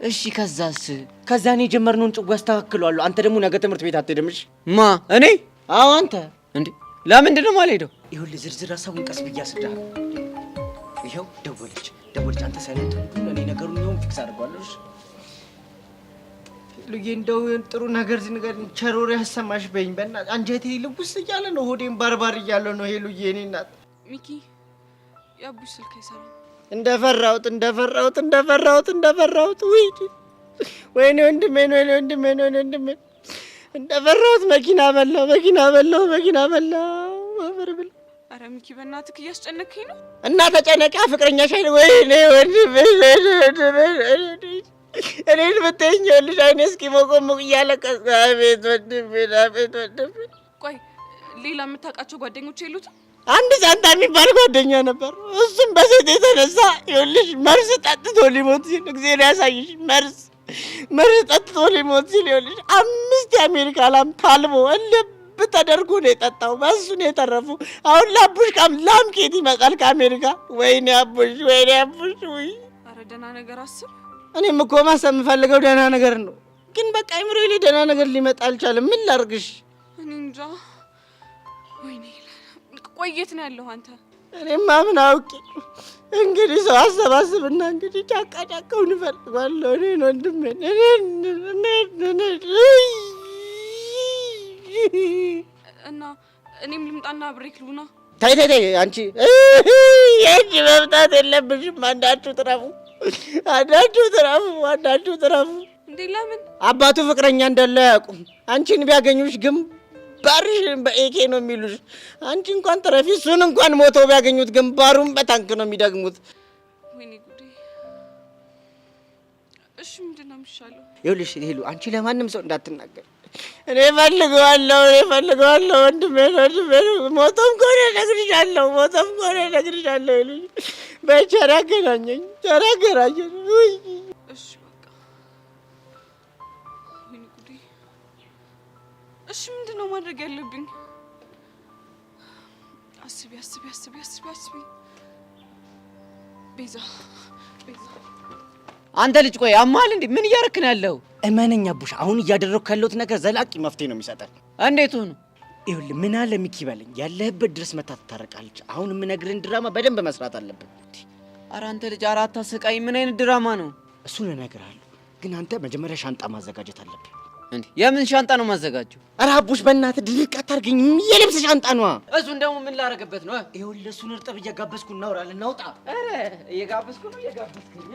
Speaker 9: እሺ ከዛስ?
Speaker 3: ከዛ እኔ የጀመርነውን ጽዋ አስተካክለዋለሁ። አንተ ደግሞ ነገ ትምህርት ቤት አትሄድም። እሺ?
Speaker 9: ማ እኔ?
Speaker 3: አዎ አንተ።
Speaker 9: እንዴ ለምንድን ነው የማልሄደው?
Speaker 3: ይኸውልህ ዝርዝር ሀሳቡን ቀስ ብዬ አስረዳሃለሁ። ይኸው ደወለች። አንተ ሳይለንት እኔ ነገሩን ይሁን ፊክስ አድርጓለሁ። ሉዬ እንደው ጥሩ ነገር ንገሪኝ፣ ቸሮር ያሰማሽ በይኝ በእናትህ። አንጀቴ ልውስ እያለ ነው፣ ሆዴም ባርባር እያለ ነው። ሄሉዬ እኔ እናት
Speaker 6: ሚኪ የአቡሽ ስልክ አይሰራም።
Speaker 3: እንደፈራሁት ወይኔ ወንድሜ እንደፈራሁት መኪና በላው አፈር ብላ።
Speaker 6: ኧረ ሚኪ በእናትህ እያስጨነቀኝ ነው።
Speaker 3: እና ተጨነቃ ፍቅረኛሽ አይደል? ወይኔ ወንድሜ እኔን ብትይኝ ይኸውልሽ አይኔ እስኪሞቆሞቅ እያለቀስኩ አቤት ወንድሜ።
Speaker 6: ቆይ ሌላ የምታውቃቸው ጓደኞች የሉትም?
Speaker 3: አንድ ዛንታ የሚባል ጓደኛ ነበር። እሱም በሴት የተነሳ ይኸውልሽ መርዝ ጠጥቶ ሊሞት ሲል እግዚአብሔር ያሳይሽ፣ መርዝ ጠጥቶ ሊሞት ሲል ይኸውልሽ 5 የአሜሪካ ላም ታልቦ ልብ ተደርጎ ነው የጠጣው። በሱ ነው የተረፉ። አሁን ለአቡሽ ላም ከየት ይመጣል ከአሜሪካ? ወይኔ አቡሽ።
Speaker 6: ኧረ ደህና ነገር አስብ።
Speaker 3: እኔም እኮ ማሰብ የምፈልገው ደህና ነገር ነው፣ ግን በቃ አይምሮዬ ላይ ደህና ነገር ሊመጣ አልቻለም። ምን ላድርግሽ?
Speaker 6: እኔ እንጃ። ወይኔ ቆይ የት ነው ያለኸው አንተ?
Speaker 3: እኔማ ምን አውቄ እንግዲህ ሰው አሰባስብና እንግዲህ ጫካውን እፈልገዋለሁ። እኔን ወንድሜን
Speaker 6: እና እኔም ልምጣና ብሬክ ልሁና።
Speaker 3: ተይ አንቺ የእጅ መምጣት የለብሽም። አንዳችሁ ትረፉ።
Speaker 6: እንዴ ለምን?
Speaker 3: አባቱ ፍቅረኛ እንዳለ አያውቁም። አንቺን ቢያገኙሽ ግንባርሽን በኤኬ ነው የሚሉሽ። አንቺ እንኳን ትረፊ፣ እሱን እንኳን ሞተው ቢያገኙት ግንባሩን በታንክ ነው የሚደግሙት።
Speaker 6: ወይኔ ጉዴ። እሺ ምንድን ነው የሚሻለው?
Speaker 3: ይኸውልሽ ሄሉ፣ አንቺ ለማንም ሰው እንዳትናገር። እኔ እፈልገዋለሁ ወንድሜ፣ ሞቶም ከሆነ እነግርሻለሁ ይሉኝ። በቸር አገናኘኝ።
Speaker 6: እሺ በቃ ወይኔ ጉዴ። እሺ ምንድን ነው ማድረግ ያለብኝ? አስቢ። ቤዛ
Speaker 9: አንተ ልጅ ቆይ አማል እንዴ? ምን እያደረክ ነው ያለው?
Speaker 3: እመነኛ ቡሽ፣ አሁን እያደረኩ ያለሁት ነገር ዘላቂ መፍትሄ ነው የሚሰጠን።
Speaker 9: እንዴት ሆኖ?
Speaker 3: ይኸውልህ ምን አለ ሚኪ በለኝ፣ ያለህበት ድረስ መታ ትታረቃለች። አሁን የምነግርህን ድራማ በደንብ መስራት አለብን።
Speaker 9: ኧረ አንተ ልጅ አታስቃይ። ምን አይነት ድራማ ነው?
Speaker 3: እሱን እነግርሃለሁ፣ ግን አንተ መጀመሪያ ሻንጣ ማዘጋጀት አለብህ።
Speaker 9: እንዴ የምን ሻንጣ ነው ማዘጋጀው?
Speaker 3: ኧረ አቡሽ በእናትህ ድርቅ አታርገኝ። የልብስ ሻንጣ ነው።
Speaker 9: እሱን ደግሞ ምን ላረግበት ነው?
Speaker 3: ይኸውልህ እሱን እርጥብ እየጋበዝኩ እናውራለን። እናውጣ።
Speaker 9: ኧረ እየጋበዝኩ ነው እየጋበዝከኝ።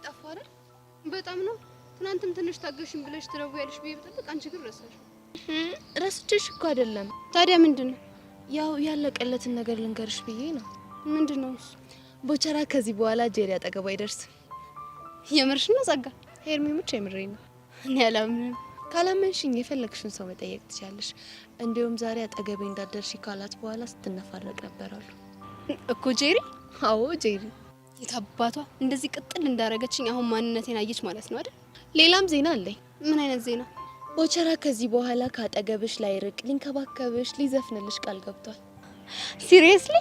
Speaker 10: ጠፋ አይደል? በጣም ነው። ትናንትም ትንሽ ታገሽኝ ብለሽ ትረውያለሽ ብዬ ብጠብቅ አንቺ ግን ረሳሽ።
Speaker 2: ረስቼሽ እኮ አይደለም።
Speaker 10: ታዲያ ምንድነው?
Speaker 2: ያው ያለቀለትን ነገር ልንገርሽ ብዬ ነው።
Speaker 10: ምንድነው እሱ?
Speaker 2: ቦቸራ ከዚህ በኋላ ጄሪ አጠገቡ አይደርስም።
Speaker 10: የምርሽ ነው ጸጋ?
Speaker 2: ሄርሜ የምሬን ነው።
Speaker 10: እኔ አላምንም።
Speaker 2: ካላመንሽኝ የፈለግሽን ሰው መጠየቅ ትችያለሽ። እንዲሁም ዛሬ አጠገቤ እንዳደርሽ ካላት በኋላ ስትነፋረቅ ነበራሉ
Speaker 10: እኮ ጄሪ።
Speaker 2: አዎ ጄሪ።
Speaker 10: የታባቷ እንደዚህ ቅጥል እንዳረገችኝ አሁን ማንነቴን አየች ማለት ነው አይደል?
Speaker 2: ሌላም ዜና አለኝ።
Speaker 10: ምን አይነት ዜና?
Speaker 2: ቦቸራ ከዚህ በኋላ ካጠገብሽ ላይርቅ ሊንከባከብሽ፣ ሊዘፍንልሽ ቃል ገብቷል።
Speaker 10: ሲሪየስሊ?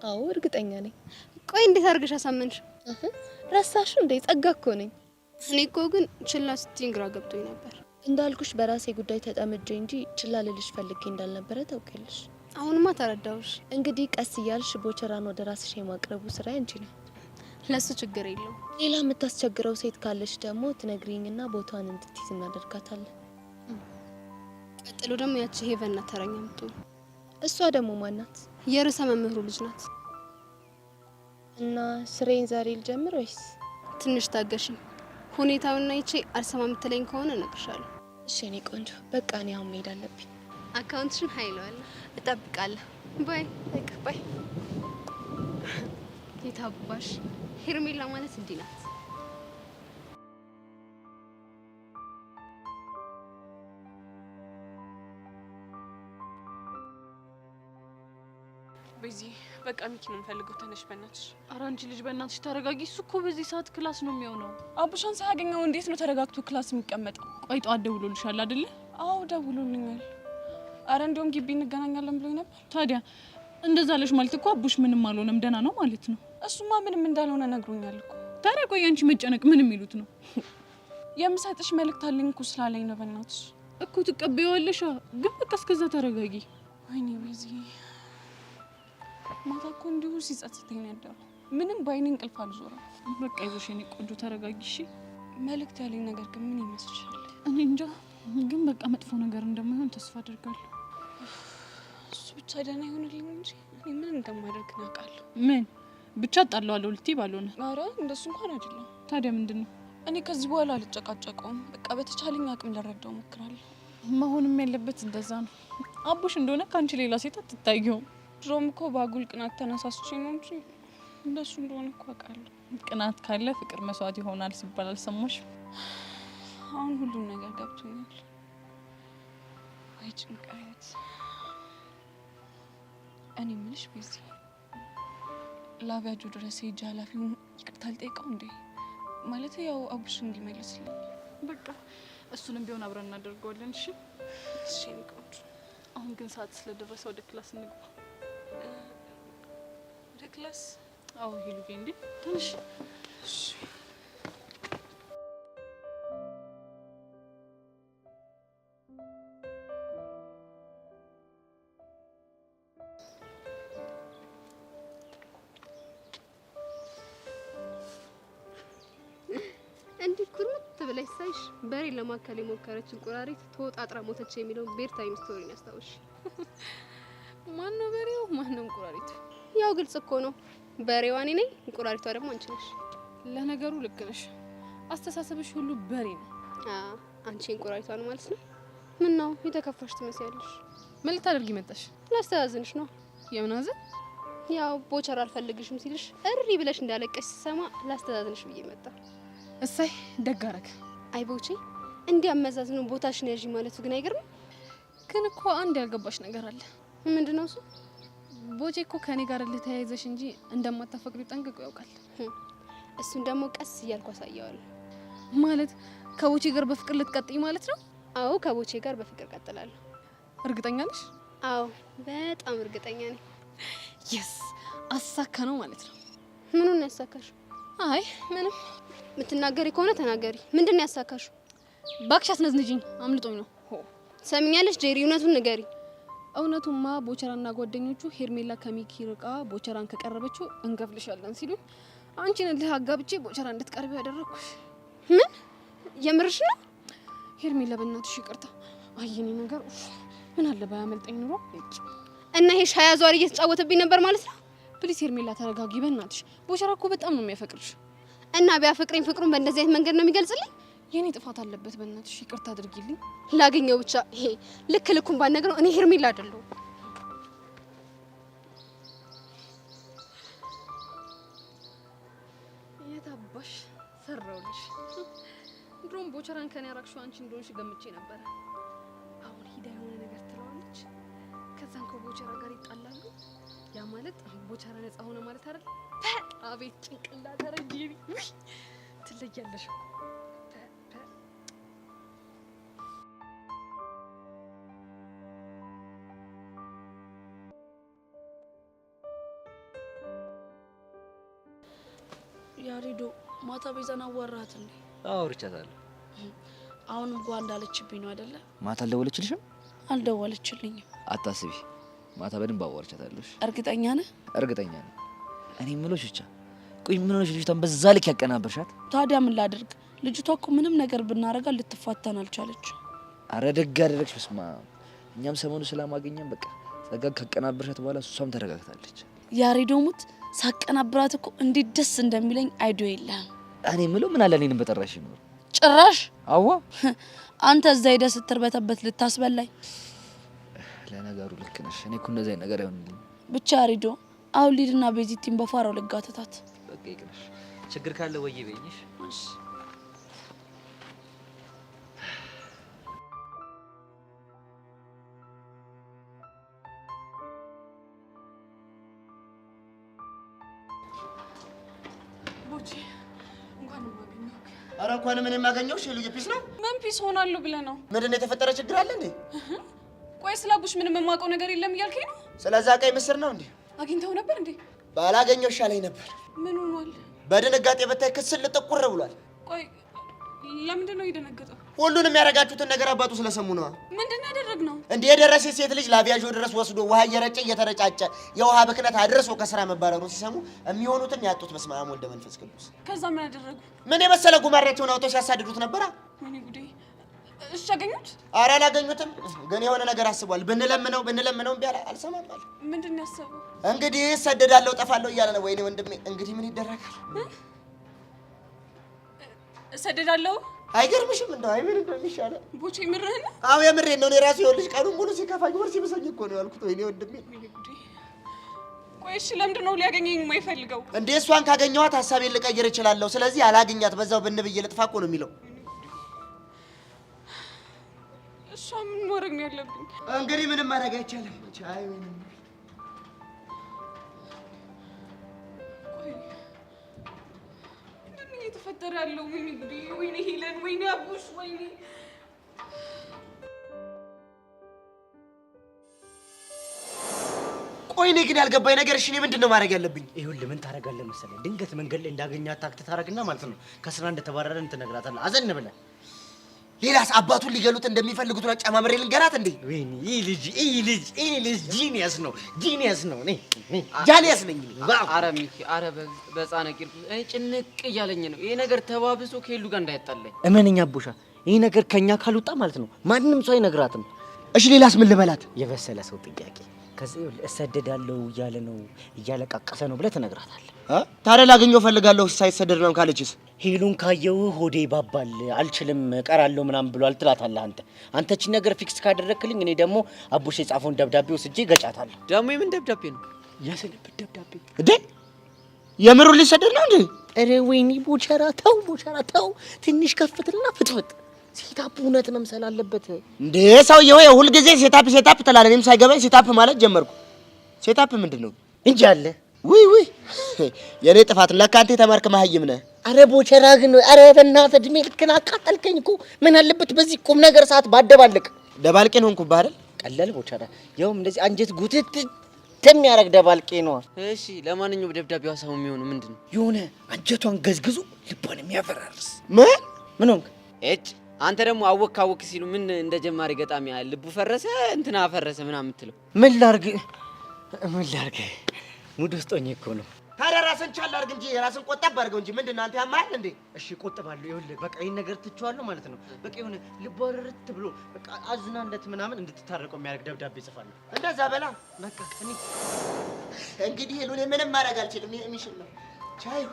Speaker 2: አዎ እርግጠኛ ነኝ።
Speaker 10: ቆይ እንዴት አድርገሽ አሳመንሽ?
Speaker 2: ረሳሽ እንዴ? ጸጋ እኮ ነኝ።
Speaker 10: እኔ እኮ ግን ችላ ስትይኝ ግራ ገብቶኝ ነበር።
Speaker 2: እንዳልኩሽ በራሴ ጉዳይ ተጠምጄ እንጂ ችላ ልልሽ ፈልጌ እንዳልነበረ ታውቂያለሽ።
Speaker 10: አሁንማ ተረዳሁሽ።
Speaker 2: እንግዲህ ቀስ እያልሽ ቦቸራን ወደ ራስሽ የማቅረቡ ስራ አንቺ ነው።
Speaker 10: ለሱ ችግር የለውም።
Speaker 2: ሌላ የምታስቸግረው ሴት ካለሽ ደግሞ ትነግሪኝና ቦታዋን እንድትይዝ እናደርጋታለን።
Speaker 10: ቀጥሎ ደግሞ ያቺ ሄቨን ናት ተረኛ የምትሆን።
Speaker 2: እሷ ደግሞ ማናት?
Speaker 10: የርዕሰ መምህሩ ልጅ ናት።
Speaker 2: እና ስሬን ዛሬ ልጀምር ወይስ?
Speaker 10: ትንሽ ታገሽኝ። ሁኔታውና ይቼ አልሰማ የምትለኝ ከሆነ እነግርሻለሁ።
Speaker 2: እሺ እኔ ቆንጆ፣ በቃ እኔ አሁን መሄድ አለብኝ።
Speaker 10: አካውንትሽን ሀይለዋለሁ።
Speaker 2: እጠብቃለሁ።
Speaker 10: ባይ
Speaker 2: በቃ ባይ።
Speaker 10: የታባሽ ሄርሜላ ማለት እንዲህ ናት።
Speaker 6: በዚህ በቃ ሚኪ ነው የምፈልገው። ተነሽ በእናትሽ። ኧረ አንቺ ልጅ በእናትሽ ተረጋጊ። እሱ እኮ በዚህ ሰዓት ክላስ ነው የሚሆነው። አቡሻን ሳያገኘው እንዴት ነው ተረጋግቶ ክላስ የሚቀመጠው? ቆይ ጠዋት ደውሎልሻል አይደለ? አዎ ደውሎልኛል። አረ እንደውም ግቢ እንገናኛለን ብሎኝ ነበር። ታዲያ እንደዛ አለሽ ማለት እኮ አቡሽ ምንም አልሆነም ደህና ነው ማለት ነው። እሱማ ምንም እንዳልሆነ ነግሮኛል እኮ። ታዲያ ቆይ አንቺ መጨነቅ ምን የሚሉት ነው? የምሰጥሽ መልእክት አለኝ እኮ ስላለኝ ነው። በእናትሽ እኮ ትቀበይዋለሽ። ግን በቃ እስከዛ ተረጋጊ። ወይኔ በዚህ ማታ እኮ እንዲሁ ሲጸጽተኝ ነው ያደረው። ምንም ባይኔ እንቅልፍ አልዞረም። በቃ ይዞሽ የኔ ቆንጆ ተረጋጊ እሺ። መልእክት ያለኝ ነገር ግን ምን ይመስልሻል? እኔ እንጃ፣ ግን በቃ መጥፎ ነገር እንደማይሆን ተስፋ አደርጋለሁ። እሱ ብቻ ደህና ይሆንልኝ እንጂ እኔ ምን እንደማደርግ አውቃለሁ። ምን ብቻ ጣለዋለሁ ልትይ ባልሆነ። ኧረ እንደሱ እንኳን አይደለም። ታዲያ ምንድን ነው? እኔ ከዚህ በኋላ አልጨቃጨቀውም። በቃ በተቻለኝ አቅም ልረዳው እሞክራለሁ። መሆንም ያለበት እንደዛ ነው። አቡሽ እንደሆነ ከአንቺ ሌላ ሴት አትታየውም። ድሮም እኮ በአጉል ቅናት ተነሳስቼ ነው እንጂ እንደሱ እንደሆነ እኮ አውቃለሁ። ቅናት ካለ ፍቅር መስዋዕት ይሆናል ሲባል አልሰማሽም? አሁን ሁሉም ነገር ገብቶኛል። ወይ ጭንቀት። እኔ የምልሽ በዚህ ላቢያጆ ድረስ ሄጄ ኃላፊውን ይቅርታ ልጠይቀው እንዴ? ማለት ያው አቡሽ እንዲመልስልኝ። በቃ እሱንም ቢሆን አብረን እናደርገዋለን። እሺ እሺ። አሁን ግን ሰዓት ስለደረሰ ወደ ክላስ እንግባ። ወደ ክላስ? አዎ ሄሉዬ፣ እንዴ ትንሽ እሺ።
Speaker 10: እንዲህ ኩርምት ብለሽ ሳይሽ በሬ ለማከል የሞከረች እንቁራሪት ተወጣጥራ ሞተች የሚለውን ቤር ታይም ስቶሪን ያስታውሽ።
Speaker 6: ማን ነው በሬው? ማን ነው እንቁራሪቱ?
Speaker 10: ያው ግልጽ እኮ ነው። በሬዋ እኔ ነኝ፣ እንቁራሪቷ ደግሞ አንቺ ነሽ።
Speaker 6: ለነገሩ ልክ ነሽ። አስተሳሰብሽ ሁሉ በሬ ነው።
Speaker 10: አንቺ እንቁራሪቷ ነው ማለት ነው። ምን ነው የተከፋሽ ትመስያለሽ?
Speaker 6: ምን ልታደርጊ መጣሽ?
Speaker 10: ላስተዛዝንሽ ነው።
Speaker 6: የምናዝን?
Speaker 10: ያው ቦቸራ አልፈልግሽም ሲልሽ እሪ ብለሽ እንዳለቀሽ ሲሰማ ላስተዛዝንሽ ብዬ መጣ።
Speaker 6: እሰይ ደግ አደረግ።
Speaker 10: አይ ቦቼ፣ እንዲህ አመዛዝኑ ቦታሽን ያዢ ማለቱ ግን አይገርም?
Speaker 6: ግን እኮ አንድ ያልገባሽ ነገር አለ።
Speaker 10: ምንድነው እሱ? ቦቼ እኮ ከኔ ጋር ልተያይዘሽ እንጂ እንደማታፈቅሪው ጠንቅቆ ያውቃል።
Speaker 11: እሱን ደግሞ ቀስ እያልኩ አሳየዋለሁ።
Speaker 10: ማለት ከቦቼ ጋር በፍቅር ልትቀጥይ ማለት ነው?
Speaker 11: አዎ ከቦቼ ጋር በፍቅር ቀጥላለሁ።
Speaker 10: እርግጠኛ ነሽ?
Speaker 11: አዎ በጣም እርግጠኛ ነኝ።
Speaker 10: የስ አሳካ ነው ማለት ነው።
Speaker 11: ምኑን ያሳካሽ?
Speaker 10: አይ
Speaker 11: ምንም። የምትናገሪ ከሆነ ተናገሪ። ምንድን ነው ያሳካሽ?
Speaker 10: ባክሽ አስነዝንጂኝ፣ አምልጦኝ ነው።
Speaker 11: ሰሚኛለሽ ጄሪ፣ እውነቱን ንገሪ።
Speaker 10: እውነቱማ ቦቸራና ጓደኞቹ ሄርሜላ ከሚኪ ርቃ ቦቸራን ከቀረበችው እንገፍልሻለን ሲሉ አንቺን ልህ አጋብቼ ቦቸራ እንድትቀርቢ ያደረኩሽ።
Speaker 11: ምን የምርሽ ነው?
Speaker 10: ሄርሜላ በእናትሽ ይቅርታ። አየኔ ነገር ምን አለ ባያመልጠኝ ኑሮ።
Speaker 11: እና ይሄ ሻያ ዟሪ እየተጫወተብኝ ነበር ማለት ነው?
Speaker 10: ፕሊስ ሄርሜላ ተረጋጊ በእናትሽ። ቦቸራ እኮ በጣም ነው የሚያፈቅርሽ።
Speaker 11: እና ቢያፈቅረኝ ፍቅሩን በእንደዚህ አይነት መንገድ ነው የሚገልጽልኝ?
Speaker 10: የኔ ጥፋት አለበት፣ በእናትሽ ይቅርታ አድርጊልኝ።
Speaker 11: ላገኘው ብቻ ይሄ ልክ ልኩን ባነግረው እኔ ሄርሜላ አይደለሁ።
Speaker 10: የታባሽ ሰራውልሽ። ድሮም ቦቸራን ከኔ ያራክሽው አንቺ እንደሆንሽ ገምቼ ነበር። አሁን ሂዳ የሆነ ነገር ትለዋለች፣ ከዛን ከቦቸራ ጋር ይጣላሉ። ያ ማለት ቦቸራ ነፃ ሆነ ማለት አይደል? አቤት ጭንቅላት አረጂሪ ትለያለሽ።
Speaker 5: ያሬዶ ማታ ቤዛን አዋራሃት እንዴ?
Speaker 9: አዎ አውርቻታለሁ።
Speaker 5: አሁን እንኳን እንዳለችብኝ ነው አይደለ?
Speaker 9: ማታ አልደወለችልሽም?
Speaker 5: አልደወለችልኝም።
Speaker 9: አታስቢ፣ ማታ በደንብ አዋርቻታለሁ።
Speaker 5: እርግጠኛ ነህ?
Speaker 9: እርግጠኛ ነኝ። እኔ የምልሽ ብቻ ቆይ ምን ሆነሽ ልጅቷን በዛ ልክ ያቀናበርሻት?
Speaker 5: ታዲያ ምን ላድርግ? ልጅቷ እኮ ምንም ነገር ብናረጋ ልትፋታን አልቻለች።
Speaker 9: አረ ደግ አደረግሽ። በስማ እኛም ሰሞኑ ስለማገኘን በቃ ጸጋ ካቀናበርሻት በኋላ እሷም ተረጋግታለች።
Speaker 5: ያሬዶ ሙት ሳቀናብራት እኮ እንዴት ደስ እንደሚለኝ አይዲዮ የለህም።
Speaker 9: እኔ የምለው ምን አለ እኔንም በጠራሽ ነው።
Speaker 5: ጭራሽ
Speaker 9: አዋ
Speaker 5: አንተ እዛ ሄደህ ስትርበተበት ልታስበላኝ።
Speaker 9: ለነገሩ ልክ ነሽ። እኔ እኮ እንደዚህ ነገር አይሆንልኝ።
Speaker 5: ብቻ ያሬዶ አሁን ሊድና ቤዚቲን በፋራው ልጋተታት።
Speaker 9: በቃ ይቅርሽ። ችግር ካለ ወይ በይኝሽ።
Speaker 5: እሺ
Speaker 3: አረ እንኳን ምን የማገኘው ሸሉ የፒስ ነው።
Speaker 6: ምን ፒስ ሆናለሁ ብለህ ነው?
Speaker 3: ምንድነው የተፈጠረ ችግር አለ እንዴ?
Speaker 6: ቆይ ስለ አቡሽ ምንም የማውቀው ነገር የለም እያልከኝ ነው?
Speaker 3: ስለዛ ቀይ ምስር ነው እንዴ?
Speaker 6: አግኝተው ነበር እንዴ?
Speaker 3: ባላገኘው ይሻለኝ ነበር።
Speaker 6: ምን ሆኗል?
Speaker 3: በድንጋጤ በታይ ክስል ጥቁር ብሏል።
Speaker 6: ቆይ ለምንድን ነው የደነገጠው?
Speaker 3: ሁሉንም ያረጋችሁትን ነገር አባቱ ስለሰሙ ነው።
Speaker 6: ምንድን ነው ያደረግነው?
Speaker 3: እንዴ የደረሰ ሴት ልጅ ላቪያጆ ድረስ ወስዶ ውሃ እየረጨ እየተረጫጨ የውሃ ብክነት አድርሶ ከስራ መባረሩን ሲሰሙ የሚሆኑትን ያጡት። በስመ አብ ወልደ መንፈስ ቅዱስ።
Speaker 6: ከዛ ምን አደረጉ?
Speaker 3: ምን የመሰለ ጉማሬያቸውን አውጥተው ሲያሳድዱት ነበር።
Speaker 6: ወይኔ ጉዴ! እሺ አገኙት?
Speaker 3: ኧረ አላገኙትም፣ ግን የሆነ ነገር አስቧል። ብንለምነው እምቢ አልሰማም አለ።
Speaker 6: ምንድን ነው ያሰበው?
Speaker 3: እንግዲህ እሰደዳለሁ እጠፋለሁ እያለ ነው። ወይኔ ወንድሜ፣ እንግዲህ ምን ይደረጋል?
Speaker 6: እሰደዳለሁ።
Speaker 3: አይገርምሽም? እንደው አይ ምን እንደሚሻለው
Speaker 6: ቦቼ ምርህን?
Speaker 3: አዎ የምሬን ነው። እኔ ራሴ ይኸውልሽ ቀኑን ሙሉ ሲከፋኝ ወር ሲብሰኝ እኮ ነው ያልኩት። ወይኔ ወንድሜ።
Speaker 6: ቆይ እሺ ለምንድን ነው ሊያገኘኝ የማይፈልገው?
Speaker 3: እንዴ እሷን ካገኘኋት ሀሳቤን ልቀይር እችላለሁ። ስለዚህ አላገኛት በዛው ብንብዬ ልጥፋ እኮ ነው የሚለው።
Speaker 6: እሷ ምን ማድረግ ነው ያለብኝ?
Speaker 3: እንግዲህ ምንም ማድረግ አይቻልም። አይ
Speaker 6: እየተፈጠረ ያለው? ወይኔ ጉዴ! ወይኔ ሄለን! ወይኔ አቡሽ! ወይኔ
Speaker 3: ቆይ እኔ ግን ያልገባኝ ነገር እሺ እኔ ምንድን ነው ማድረግ ያለብኝ?
Speaker 12: ይኸውልህ ምን ታደርጋለህ መሰለህ? ድንገት መንገድ ላይ እንዳገኛት ታክት ታደርግና ማለት ነው ከስራ እንደተባረረን ትነግራታለህ። አዘን ብለህ
Speaker 3: ሌላስ አባቱን ሊገሉት እንደሚፈልጉት ነው ጨማምሬ ልንገራት እንዴ?
Speaker 12: ወይኔ ይህ ልጅ ጂኒየስ ነው እኔ
Speaker 3: ጃኒየስ ነኝ።
Speaker 7: ኧረ ሚኪ ኧረ በሕፃነ ቂርቆስ እኔ ጭንቅ እያለኝ ነው። ይሄ ነገር ተባብሶ ከሄሉ ጋር እንዳይጣላኝ
Speaker 12: እመነኛ አቡሻ። ይህ ነገር ከኛ ካልወጣ ማለት ነው ማንም ሰው አይነግራትም።
Speaker 3: እሺ ሌላስ ምን ልበላት?
Speaker 12: የበሰለ ሰው ጥያቄ ከዚህ እሰደዳለሁ እያለ ነው እያለቃቀሰ ነው ብለህ ትነግራታለህ።
Speaker 3: ታዲያ ላገኘው ፈልጋለሁ ሳይሰደድ ነው ካለችስ?
Speaker 12: ሄሉን ካየው ሆዴ ባባል አልችልም እቀራለሁ ምናምን ብሏል ትላታለህ። አንተ እቺ ነገር ፊክስ ካደረክልኝ እኔ ደግሞ አቡሽ የጻፈውን ደብዳቤ ወስጄ ገጫታለሁ።
Speaker 7: ደግሞ የምን ደብዳቤ ነው?
Speaker 12: የስንብት ደብዳቤ
Speaker 3: እንዴ? የምሩን ሊሰደድ ነው እንዴ?
Speaker 12: ኧረ ወይኔ ቦቸራ ተው ትንሽ ከፍትና ፍጥፍጥ ሴታፕ እውነት መምሰል አለበት
Speaker 3: እንዴ? ሰውዬው ሁልጊዜ ሴታፕ ትላለህ። እኔም ሳይገባኝ ሴታፕ ማለት ጀመርኩ። ሴታፕ ምንድን ነው
Speaker 12: እንጂ አለ።
Speaker 3: ውይ የኔ ጥፋት ለካ አንተ የተማርክ መሀይም ነህ።
Speaker 12: አረ ቦቸራ ግን አረ በእናትህ እድሜ ልክን አቃጠልከኝ እኮ። ምን አለበት በዚህ ቁም ነገር ሰዓት ባደባልቅ።
Speaker 3: ደባልቄን ሆንኩብህ አይደል?
Speaker 12: ቀለል ቦቸራ፣ ያውም እንደዚህ አንጀት ጉትት የሚያረግ ደባልቄ ነው።
Speaker 9: እሺ ለማንኛውም ደብዳቤው ሀሳቡ የሚሆነው ምንድነው?
Speaker 12: የሆነ አንጀቷን ገዝግዙ ልቧን የሚያፈራርስ
Speaker 3: ምን
Speaker 12: ሆንክ?
Speaker 9: እጭ አንተ ደግሞ አወክ ሲሉ ምን እንደ ጀማሪ ገጣሚ ልቡ ፈረሰ እንትና ፈረሰ ምናምን የምትለው
Speaker 12: ምን ላርግ ሙድ ውስጥ ሆኜ እኮ ነው።
Speaker 3: ታዲያ ራስን ቻል አድርግ እንጂ ራስን ቆጠብ አድርገው እንጂ ምንድን ነው አንተ ያማል እንዴ?
Speaker 12: እሺ ቆጥባለሁ። ይኸውልህ በቃ ይሄን ነገር ትቼዋለሁ ማለት ነው። በቃ የሆነ ልቧ ርርት ብሎ በቃ አዝናለት ምናምን እንድትታረቀው የሚያደርግ ደብዳቤ ጽፋለሁ።
Speaker 3: እንደዛ በላ
Speaker 12: በቃ እኔ
Speaker 3: እንግዲህ ሄሉን ምንም ማድረግ አልችልም። የሚሽል ነው ቻዩ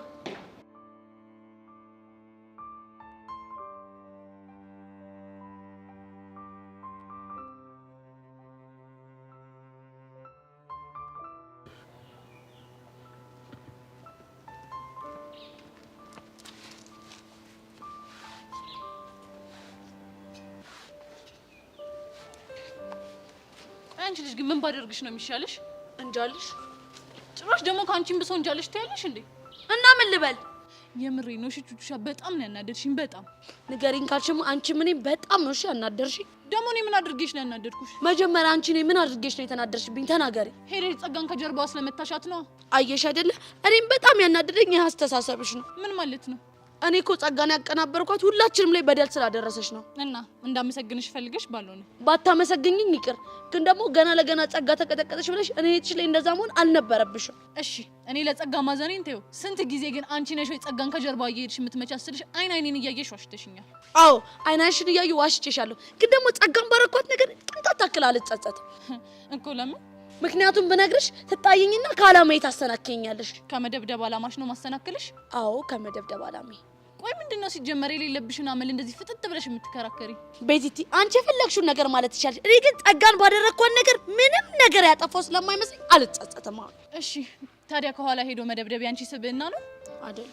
Speaker 6: አንቺ ልጅ ግን ምን ባደርግሽ ነው የሚሻልሽ? እንጃልሽ። ጭራሽ ደግሞ ካንቺም ብሶ እንጃልሽ ትያለሽ እንዴ?
Speaker 5: እና ምን ልበል?
Speaker 6: የምሬ ነው። እሺ ቹቹሻ በጣም ነው ያናደርሽኝ። በጣም
Speaker 5: ንገሪኝ ካልሽም አንቺ ምን በጣም ነው እሺ ያናደርሽኝ።
Speaker 6: ደግሞ እኔ ምን አድርጌሽ ነው ያናደርኩሽ?
Speaker 5: መጀመሪያ አንቺ እኔ ምን አድርጌሽ ነው የተናደርሽብኝ? ተናገሪ።
Speaker 6: ሄደሽ ጸጋን ከጀርባዋ ስለመታሻት ነው።
Speaker 5: አየሽ አይደለ? እኔም በጣም ያናደደኝ ይህ አስተሳሰብሽ ነው።
Speaker 6: ምን ማለት ነው?
Speaker 5: እኔ እኮ ጸጋን ያቀናበርኳት ሁላችንም ላይ በደል ስላደረሰች ነው።
Speaker 6: እና እንዳመሰግንሽ ፈልገሽ ባልሆነ
Speaker 5: ባታመሰግኝኝ ይቅር፣ ግን ደግሞ ገና ለገና ጸጋ ተቀጠቀጠች ብለሽ እኔ እህትሽ ላይ እንደዛ መሆን አልነበረብሽም።
Speaker 6: እሺ እኔ ለጸጋ ማዘኔን ተይው። ስንት ጊዜ ግን አንቺ ነሽ ወይ ጸጋን ከጀርባ እየሄድሽ የምትመቻስልሽ? አይኔን እያየሽ ዋሽተሽኛል።
Speaker 5: አዎ አይናሽን እያየሁ ዋሽቼሻለሁ፣ ግን ደግሞ ጸጋን ባረኳት ነገር ቅንጣት ታክል አልጸጸትም
Speaker 6: እኮ። ለምን?
Speaker 5: ምክንያቱም ብነግርሽ ትጣይኝና ከዓላማዬ ታሰናክኛለሽ።
Speaker 6: ከመደብደብ ዓላማሽ ነው ማሰናክልሽ?
Speaker 5: አዎ ከመደብደብ ዓላማዬ።
Speaker 6: ቆይ ምንድነው ሲጀመር የሌለብሽን አመል እንደዚህ ፍጥጥ ብለሽ የምትከራከሪ?
Speaker 5: ቤዚቲ አንቺ የፈለግሽውን ነገር ማለት ይችላል። እኔ ግን ጸጋን ባደረኳት ነገር ምንም ነገር ያጠፋው ስለማይመስለኝ አልጸጸትም።
Speaker 6: እሺ ታዲያ ከኋላ ሄዶ መደብደብ ያንቺ ስብዕና ነው
Speaker 5: አይደል?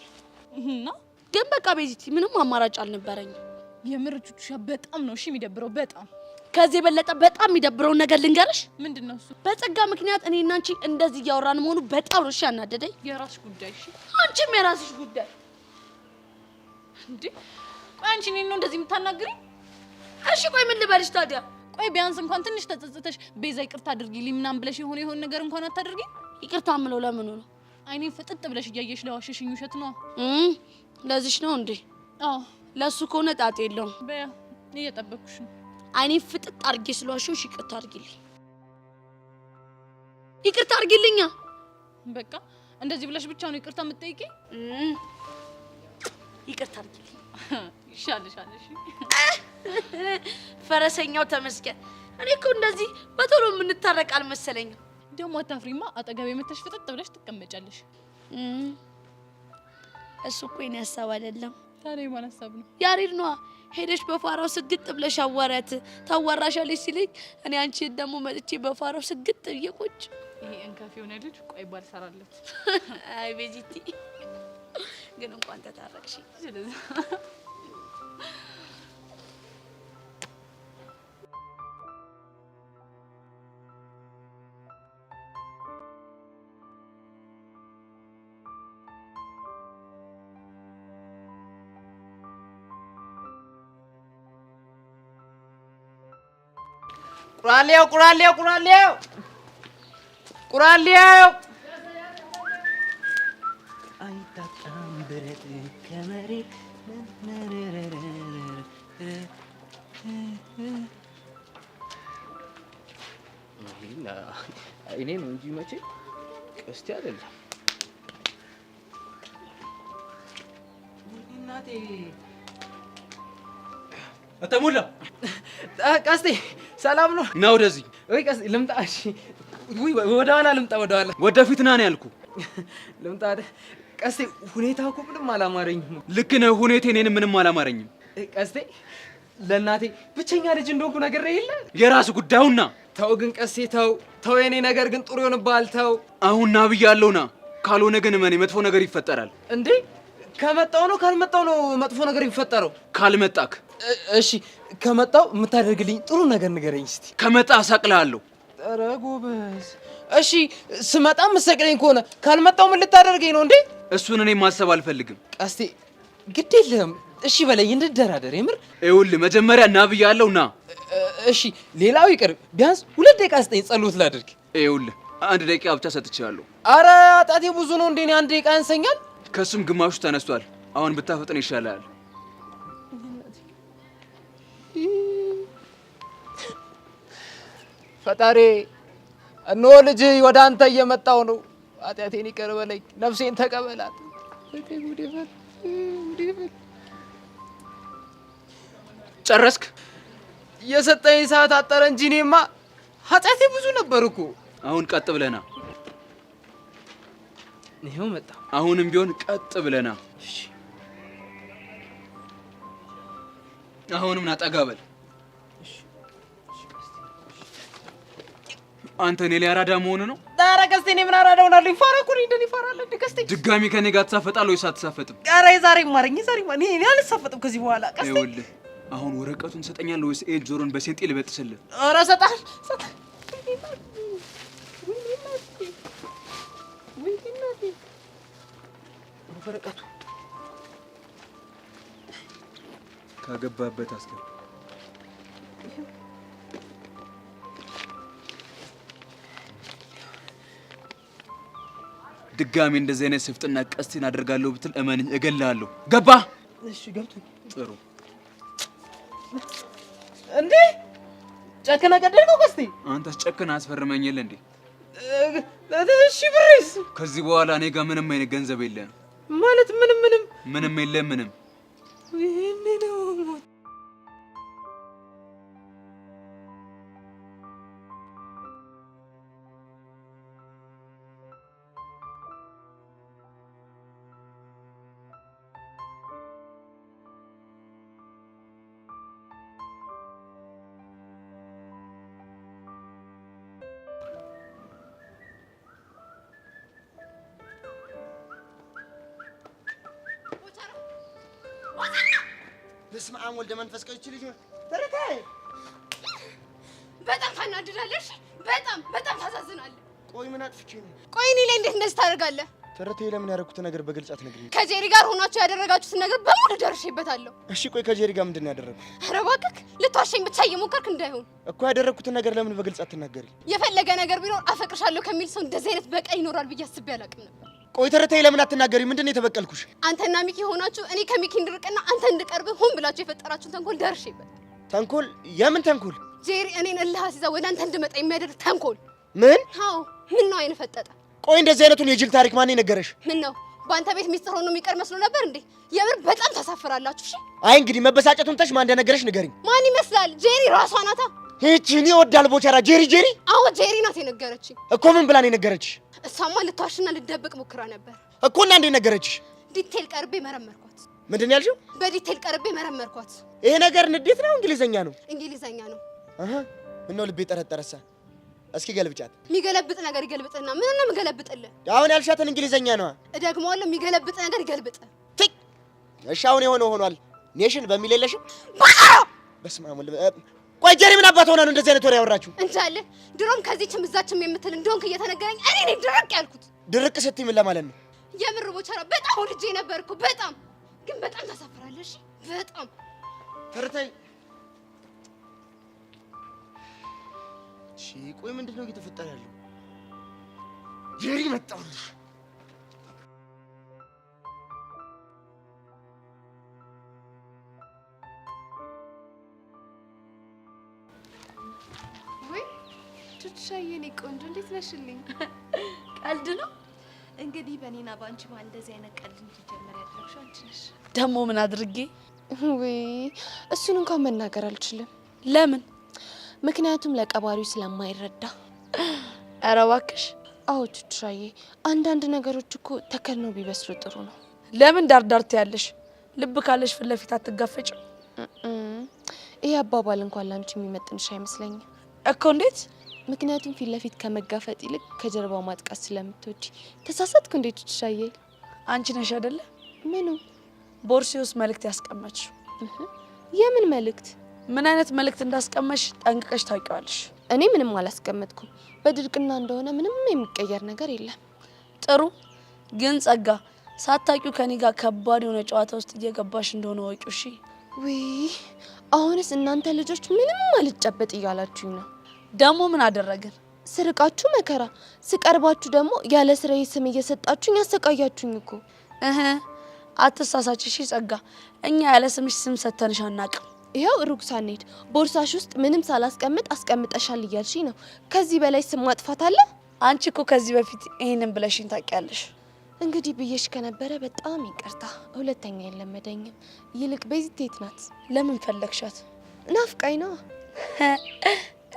Speaker 6: እና
Speaker 5: ግን በቃ ቤዚቲ ምንም አማራጭ አልነበረኝም።
Speaker 6: የምር ቹቹሻ በጣም ነው እሺ የሚደብረው። በጣም
Speaker 5: ከዚህ የበለጠ በጣም የሚደብረውን ነገር ልንገርሽ።
Speaker 6: ምንድነው እሱ?
Speaker 5: በጸጋ ምክንያት እኔና አንቺ እንደዚህ እያወራን መሆኑ በጣም ነው እሺ ያናደደኝ።
Speaker 6: የራስሽ ጉዳይ። እሺ
Speaker 5: አንቺም የራስሽ ጉዳይ።
Speaker 6: እንዴ ቆይ አንቺ እኔን ነው እንደዚህ የምታናግሪኝ?
Speaker 5: እሺ ቆይ ምን ልበልሽ ታዲያ?
Speaker 6: ቆይ ቢያንስ እንኳን ትንሽ ተጸጽተሽ ቤዛ ይቅርታ አድርጊልኝ ምናምን ብለሽ የሆነ ነገር እንኳን አታድርጊ?
Speaker 5: ይቅርታ ምለው ለምኑ ነው?
Speaker 6: አይኔን ፍጥጥ ብለሽ እያየሽ ለዋሸሽኝ ውሸት ነው።
Speaker 5: ለዚሽ ነው እንዴ?
Speaker 6: አዎ
Speaker 5: ለሱ ከሆነ ጣጣ የለውም።
Speaker 6: በያ እየጠበኩሽ ነው።
Speaker 5: አይኔን ፍጥጥ አድርጌ ስለዋሸሽ ይቅርታ አድርጊልኝ። ይቅርታ አድርጊልኛ።
Speaker 6: በቃ እንደዚህ ብለሽ ብቻ ነው ይቅርታ የምትጠይቂ?
Speaker 5: ይቅርታ አድርጊልኝ።
Speaker 6: ይሻልሻል። እሺ
Speaker 5: ፈረሰኛው ተመስገን። እኔ እኮ እንደዚህ በቶሎ የምንታረቅ አልመሰለኝም።
Speaker 6: ደግሞ አታፍሪማ? አጠገቤ መተሽ ፍጥጥ ብለሽ ትቀመጫለሽ።
Speaker 5: እሱ እኮ የኔ ሀሳብ አይደለም።
Speaker 6: ታዲያ የማን ሀሳብ ነው?
Speaker 5: ያሬድ ነዋ። ሄደሽ በፋራው ስግጥ ብለሽ አዋራት ታዋራሻለሽ ሲለኝ እኔ አንቺ ደግሞ መጥቼ በፋራው ስግጥ ብዬ ቁጭ።
Speaker 6: ይሄ እንካፍ የሆነ ልጅ ቆይ ባልሰራለት።
Speaker 5: አይ ቤዚቲ ግን እንኳን ተታረቅሽ።
Speaker 6: ስለዚህ
Speaker 9: ቁራሌው
Speaker 12: አይታጣም ብረት ከመሬት
Speaker 7: እኔ ነው እንጂ መቼ ቀስቲ አይደለም።
Speaker 12: እናቴ
Speaker 8: አተሙላ
Speaker 7: ቀስቴ ሰላም ነው?
Speaker 8: ና ወደዚህ።
Speaker 7: ወይ ቀስቴ ልምጣ? እሺ ወደ ኋላ ልምጣ?
Speaker 8: ወደፊት ና ነው ያልኩ።
Speaker 7: ልምጣ ቀስቴ። ሁኔታ እኮ ምንም አላማረኝም።
Speaker 8: ልክ ነህ። ሁኔታ እኔንም ምንም አላማረኝም።
Speaker 7: ቀስቴ ለእናቴ ብቸኛ ልጅ እንደሆንኩ ነግሬህ የለ?
Speaker 8: የራስ ጉዳዩና
Speaker 7: ተው ግን ቀስቴ ተው። የኔ ነገር ግን ጥሩ ይሆንብሃል። ተው
Speaker 8: አሁን ና ብያለሁ ና። ካልሆነ ግን እመኔ መጥፎ ነገር ይፈጠራል።
Speaker 7: እንዴ ከመጣው ነው ካልመጣው ነው መጥፎ ነገር የሚፈጠረው?
Speaker 8: ካልመጣክ
Speaker 7: እሺ ከመጣው የምታደርግልኝ ጥሩ ነገር ንገረኝ እስቲ።
Speaker 8: ከመጣ አሳቅልሃለሁ።
Speaker 4: ኧረ ጎበዝ። እሺ ስመጣም መሰቀለኝ ከሆነ ካልመጣው ምን ልታደርገኝ ነው እንዴ?
Speaker 8: እሱን እኔ ማሰብ አልፈልግም።
Speaker 4: ቀስቴ ግድ የለህም። እሺ በለኝ እንደራደር። የምር
Speaker 8: ይኸውልህ መጀመሪያ ና ብያለሁ ና።
Speaker 4: እሺ ሌላው ይቅር፣ ቢያንስ 2 ደቂቃ ስጠኝ ጸሎት ላድርግ።
Speaker 8: ይኸውልህ 1 ደቂቃ ብቻ ሰጥቻለሁ።
Speaker 4: አረ አጣቴ ብዙ ነው እንዴ? 1 ደቂቃ ያንሰኛል።
Speaker 8: ከሱም ግማሹ ተነስቷል። አሁን ብታፈጥን ይሻላል።
Speaker 4: ፈጣሪ እነሆ ልጅ ወደ አንተ እየመጣው ነው። ኃጢአቴን ይቅር በለኝ፣ ነፍሴን ተቀበላት።
Speaker 8: ጨረስክ?
Speaker 4: የሰጠኝ ሰዓት አጠረ እንጂ እኔማ ኃጢአቴ ብዙ ነበር እኮ።
Speaker 8: አሁን ቀጥ ብለና።
Speaker 4: ይሄው መጣ።
Speaker 8: አሁንም ቢሆን ቀጥ ብለና።
Speaker 4: እሺ
Speaker 8: አሁንም ና ጠጋ በል። አንተ እኔ ላይ አራዳ መሆኑ ነው?
Speaker 4: ዳራ ቀስቴ እኔ ምን አራዳ ሆናለሁ? ይፋረኩኝ እንደኔ ይፋራል እንደ ቀስቴ።
Speaker 8: ድጋሚ ከኔ ጋር ትሳፈጣለህ ወይስ አትሳፈጥም?
Speaker 4: ኧረ ዛሬ ማረኝ፣ ዛሬ ማረኝ። እኔ አልሳፈጥም ከዚህ በኋላ ቀስቴ።
Speaker 8: ይኸውልህ አሁን ወረቀቱን ሰጠኛለህ ወይስ ኤል ጆሮን በሴንጤ ልበጥስልህ?
Speaker 4: ኧረ ሰጣል ሰጣል። ወረቀቱ
Speaker 8: ካገባበት አስገባ። ድጋሚ እንደዚህ አይነት ስፍጥና ቀስቴን አደርጋለሁ ብትል እመንኝ እገልሃለሁ። ገባ?
Speaker 4: እሺ ገብቶኝ።
Speaker 8: ጥሩ።
Speaker 4: እንዴ ጨከና ቀደድከው ቀስቴ?
Speaker 8: አንተስ ጨከና አስፈርመኝ የለ እንዴ?
Speaker 4: እሺ ብሬስ?
Speaker 8: ከዚህ በኋላ እኔ ጋር ምንም አይነት ገንዘብ የለም
Speaker 4: ማለት ምንም
Speaker 8: የለም ምንም።
Speaker 4: ይሄኔ ነው
Speaker 3: በስመ አብ ወልደ መንፈስ ቅዱስ። ልጅ ተረታይ
Speaker 11: በጣም ታናድዳለሽ። በጣም ታሳዝናለህ።
Speaker 3: ቆይ ምን አጥፍቼ ነው?
Speaker 11: ቆይ እኔ ላይ እንዴት እንደዚህ ታደርጋለህ?
Speaker 3: ተረታይ ለምን ያደረኩትን ነገር በግልጽ አትነግሪኝ?
Speaker 11: ከጄሪ ጋር ሆናችሁ ያደረጋችሁትን ነገር በሙሉ ደርሼበታለሁ።
Speaker 3: እሺ ቆይ ከጄሪ ጋር ምንድን ነው ያደረኩት?
Speaker 11: ኧረ እባክህ ልትዋሸኝ ብቻ እየሞከርክ እንዳይሆን
Speaker 3: እኮ ያደረኩትን ነገር ለምን በግልጽ አትናገሪ?
Speaker 11: የፈለገ ነገር ቢኖር አፈቅርሻለሁ ከሚል ሰው እንደዚህ አይነት በቀል ይኖራል ብዬ አስቤ አላውቅም ነበር።
Speaker 3: ቆይ ተረታይ ለምን አትናገሪ? ምንድን ነው የተበቀልኩሽ?
Speaker 11: አንተና ሚኪ ሆናችሁ እኔ ከሚኪ እንድርቅና አንተ እንድቀርብ ሆን ብላችሁ የፈጠራችሁን ተንኮል ደርሼበት።
Speaker 3: ተንኮል? የምን ተንኮል?
Speaker 11: ጄሪ እኔን እልህ አስይዛ ወደ አንተ እንድመጣ የሚያደርግ ተንኮል።
Speaker 3: ምን?
Speaker 11: አዎ ምን ነው አይነ ፈጠጠ?
Speaker 3: ቆይ እንደዚህ አይነቱን የጅል ታሪክ ማን ነገረሽ?
Speaker 11: ምን ነው በአንተ ቤት ሚስጥር ሆኖ የሚቀር መስሎ ነበር እንዴ? የምር በጣም ታሳፍራላችሁ። እሺ
Speaker 3: አይ እንግዲህ መበሳጨቱን ተሽ ማን እንደነገረሽ ንገሪኝ።
Speaker 11: ማን ይመስላል? ጄሪ ራሷ ናታ።
Speaker 3: ይህቺን ይወዳል ቦቸራ ጄሪ?
Speaker 11: አዎ ጄሪ ናት የነገረችኝ።
Speaker 3: እኮ ምን ብላ ነው የነገረችሽ?
Speaker 11: እሷማ ልትዋሽና ልትደብቅ ሞክራ ነበር
Speaker 3: እኮ። እና እንዴት ነገረችሽ?
Speaker 11: ዲቴል ቀርቤ መረመርኳት።
Speaker 3: ምንድን ያልሽው?
Speaker 11: በዲቴል ቀርቤ መረመርኳት።
Speaker 3: ይሄ ነገር ንዴት ነው እንግሊዘኛ ነው?
Speaker 11: እንግሊዘኛ ነው።
Speaker 3: አሃ ምነው ልቤ ጠረጠረሳ። እስኪ ገልብጫት።
Speaker 11: የሚገለብጥ ነገር ይገልብጥና ምን ነው የምገለብጥልህ?
Speaker 3: አሁን ያልሻትን እንግሊዘኛ ነው።
Speaker 11: እደግመዋለሁ፣ የሚገለብጥ ነገር ይገልብጥ።
Speaker 3: እሺ አሁን የሆነ ሆኗል። ኔሽን በሚል የለሽም። በስመ አብ ወልድ። ቆይ ጄሪ ምን አባት ሆና ነው እንደዚህ አይነት ወሬ ያወራችሁ?
Speaker 11: እንጃለ ድሮም ከዚህችም እዛችም የምትል እንደሆንክ እየተነገረኝ እኔ ነኝ ድርቅ ያልኩት።
Speaker 3: ድርቅ ስትይ ምን ለማለት ነው?
Speaker 11: የምር ቦቸራ በጣም ወድጄ ነበርኩ። በጣም ግን በጣም ታሳፍራለሽ። በጣም
Speaker 3: ተርታይ። እሺ ቆይ ምንድን ነው እየተፈጠረ ያለው? ጄሪ መጣሁልሽ።
Speaker 10: ወይ ቱትሻዬ የኔ ቆንጆ እንዴት ነሽልኝ?
Speaker 2: ቀልድ ነው እንግዲህ በእኔና በአንቺ መሀል እንደዚህ አይነት ቀልድ እንዲጀመር ያደረግሽው አንቺ ነሽ።
Speaker 6: ደግሞ ምን አድርጌ?
Speaker 10: ወይ እሱን እንኳን መናገር አልችልም።
Speaker 6: ለምን?
Speaker 10: ምክንያቱም ለቀባሪው ስለማይረዳ።
Speaker 6: ኧረ እባክሽ።
Speaker 10: አዎ ቱትሻዬ፣ አንዳንድ ነገሮች እኮ ተከልነው ቢበስሉ ጥሩ ነው።
Speaker 6: ለምን ዳርዳርት ያለሽ? ልብ ካለሽ ፊት ለፊት አትጋፈጭም?
Speaker 10: ይሄ አባባል እንኳን ላንቺ የሚመጥንሽ አይመስለኝም
Speaker 6: እኮ። እንዴት?
Speaker 10: ምክንያቱም ፊት ለፊት ከመጋፈጥ ይልቅ ከጀርባው ማጥቃት ስለምትወጂ። ተሳሳትኩ እንዴ ቱትሻዬ?
Speaker 6: አንቺ ነሽ አይደለ?
Speaker 10: ምኑ?
Speaker 6: ቦርሴ ውስጥ መልእክት ያስቀመጥሽው።
Speaker 10: የምን መልእክት?
Speaker 6: ምን አይነት መልእክት እንዳስቀመጥሽ ጠንቅቀሽ ታውቂዋለሽ።
Speaker 2: እኔ ምንም አላስቀመጥኩም። በድርቅና እንደሆነ ምንም የሚቀየር ነገር የለም።
Speaker 5: ጥሩ ግን ጸጋ ሳታውቂው ከኔ ጋር ከባድ የሆነ ጨዋታ ውስጥ እየገባሽ እንደሆነ ወቂው። እሺ
Speaker 2: ውይ አሁንስ እናንተ ልጆች ምንም አልጨበጥ እያላችሁኝ ነው።
Speaker 5: ደግሞ ምን አደረግን?
Speaker 2: ስርቃችሁ መከራ፣ ስቀርባችሁ ደግሞ ያለ ስራዬ ስም እየሰጣችሁኝ ያሰቃያችሁኝ እኮ።
Speaker 5: አትሳሳች። እሺ ጸጋ እኛ ያለ ስምሽ ስም ሰተንሽ አናውቅም።
Speaker 2: ይኸው ሩቅ ሳንሄድ ቦርሳሽ ውስጥ ምንም ሳላስቀምጥ አስቀምጠሻል እያልሽኝ ነው። ከዚህ በላይ ስም ማጥፋት አለ?
Speaker 5: አንቺ እኮ ከዚህ በፊት ይሄንን ብለሽኝ ታውቂያለሽ።
Speaker 2: እንግዲህ ብዬሽ ከነበረ በጣም ይቅርታ፣ ሁለተኛ የለመደኝም። ይልቅ ቤዚት የት ናት?
Speaker 5: ለምን ፈለግሻት?
Speaker 2: ናፍቃኝ ነው።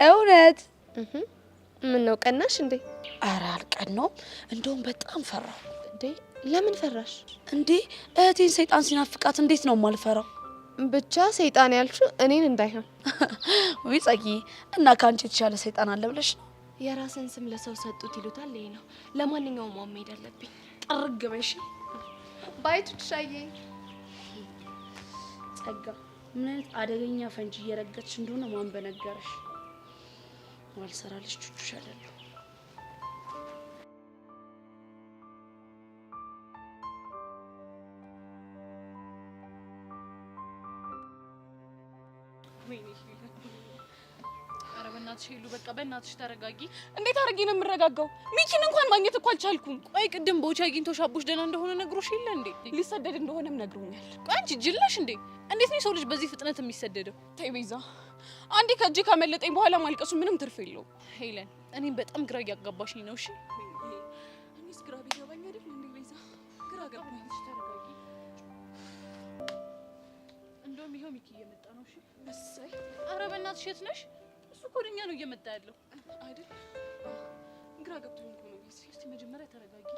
Speaker 5: እውነት?
Speaker 2: ምን ነው ቀናሽ እንዴ?
Speaker 5: ኧረ አልቀናውም፣ እንደውም በጣም ፈራሁ።
Speaker 2: እንዴ ለምን ፈራሽ?
Speaker 5: እንዴ እህቴን ሰይጣን ሲናፍቃት እንዴት ነው የማልፈራው?
Speaker 2: ብቻ ሰይጣን ያልሽው እኔን እንዳይሆን።
Speaker 5: ወይ ጸጊ፣ እና ካንቺ የተሻለ ሰይጣን አለ ብለሽ ነው?
Speaker 2: የራስን ስም ለሰው ሰጡት ይሉታል። ይሄ ነው። ለማንኛውም ማም ሄድ አለብኝ።
Speaker 5: ጥርግ በሽ
Speaker 2: ባይቱ ሻዬ።
Speaker 5: ጸጋ ምን አይነት አደገኛ ፈንጂ እየረገጥሽ እንደሆነ ማን በነገረሽ? ዋልሰራልሽ ቹቹሽ አይደለም።
Speaker 6: በእናትሽ ሄሉ በቃ በእናትሽ ተረጋጊ። እንዴት አድርጌ ነው የምረጋጋው? ሚኪን እንኳን ማግኘት እኮ አልቻልኩም። ቆይ ቅድም ቦቻ አግኝቶሽ አቡሽ ደህና እንደሆነ ነግሮሽ የለ እንዴ? ሊሰደድ እንደሆነም ነግሮኛል። ቆይ አንቺ ጅል ነሽ እንዴ? እንዴት ነው ሰው ልጅ በዚህ ፍጥነት የሚሰደደው? ተይ ቤዛ፣ አንዴ ከእጄ ካመለጠኝ በኋላ ማልቀሱ ምንም ትርፍ የለውም። ሄለን እኔም በጣም ግራ እያጋባሽኝ ነው። እሺ እኔስ ግራ ቢገባኝ አይደል እንዴ ቤዛ? ግራ ገባኝ። ተረጋጊ። እንደውም ይኸው ሚኪ እየመጣ ነው። እሺ እሰይ። ኧረ በእናትሽ የት ነሽ? ኮድኛ ነው እየመጣ ያለው አይደል? ግራ ገብቶኝ እኮ ነው። እስቲ መጀመሪያ ተረጋጊ።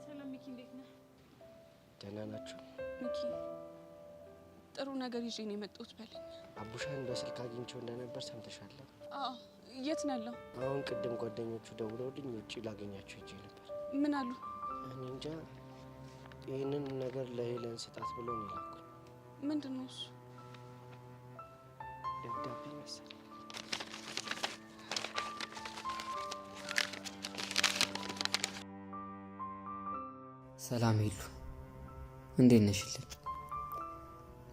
Speaker 6: ሰላም ሚኪ፣ እንዴት ነህ?
Speaker 7: ደህና ናችሁ?
Speaker 6: ሚኪ ጥሩ ነገር ይዤ ነው የመጣሁት በለኝ።
Speaker 7: አቡሻን በስልክ አግኝቼው እንደነበር ሰምተሻል?
Speaker 6: አዎ። የት ነው ያለው?
Speaker 7: አሁን ቅድም ጓደኞቹ ደውለውልኝ ውጪ ላገኛቸው ሄጄ ነበር።
Speaker 6: ምን አሉ?
Speaker 7: እኔ እንጃ። ይህንን ነገር ለሄለን ስጣት ብሎ ነው የላኩት።
Speaker 6: ምንድን ነው እሱ?
Speaker 7: ደብዳቤ መሰለኝ።
Speaker 9: ሰላም ሄሉ፣ እንዴት ነሽልኝ?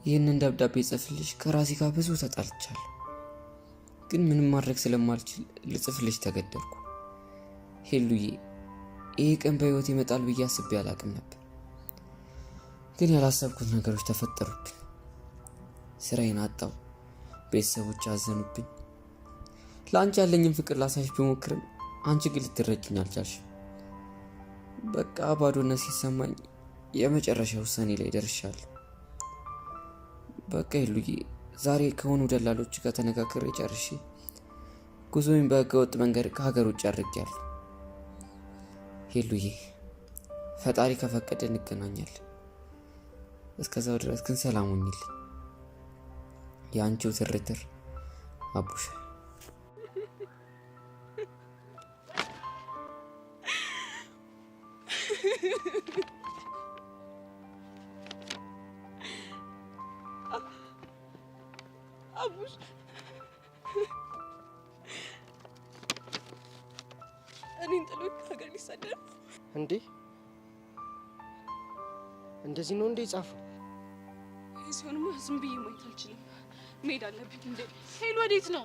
Speaker 9: ይህንን ደብዳቤ ጽፍልሽ ከራሴ ጋር ብዙ ተጣልቻለሁ፣ ግን ምንም ማድረግ ስለማልችል ልጽፍልሽ ተገደድኩ። ሄሉዬ፣ ይሄ ቀን በህይወት ይመጣል ብዬ አስቤ አላቅም ነበር፣ ግን ያላሰብኩት ነገሮች ተፈጠሩብኝ። ስራዬን አጣው፣ ቤተሰቦች አዘኑብኝ። ለአንቺ ያለኝን ፍቅር ላሳይሽ ብሞክርም አንቺ ግን ልትረጅኝ አልቻልሽ። በቃ ባዶነት ሲሰማኝ የመጨረሻ ውሳኔ ላይ ደርሻለሁ። በቃ ሄሉዬ፣ ዛሬ ከሆኑ ደላሎች ጋር ተነጋግሬ ጨርሼ ጉዞዬን በህገወጥ መንገድ ከሀገር ውጭ አድርጌያለሁ። ሄሉዬ፣ ፈጣሪ ከፈቀደ እንገናኛለን። እስከዛው ድረስ ግን ሰላም ሁኚልኝ። የአንቺው ትርትር አቡሽ።
Speaker 6: አቡሽ እኔን ጥሎ ከሀገር ሊሰደድ
Speaker 7: እንዴ? እንደዚህ ነው እንዴ ጻፈው?
Speaker 6: ይህ ሲሆንማ ዝም ብዬ ማየት አልችልም። መሄድ አለብኝ። እንዴ ሄሉ ወዴት ነው?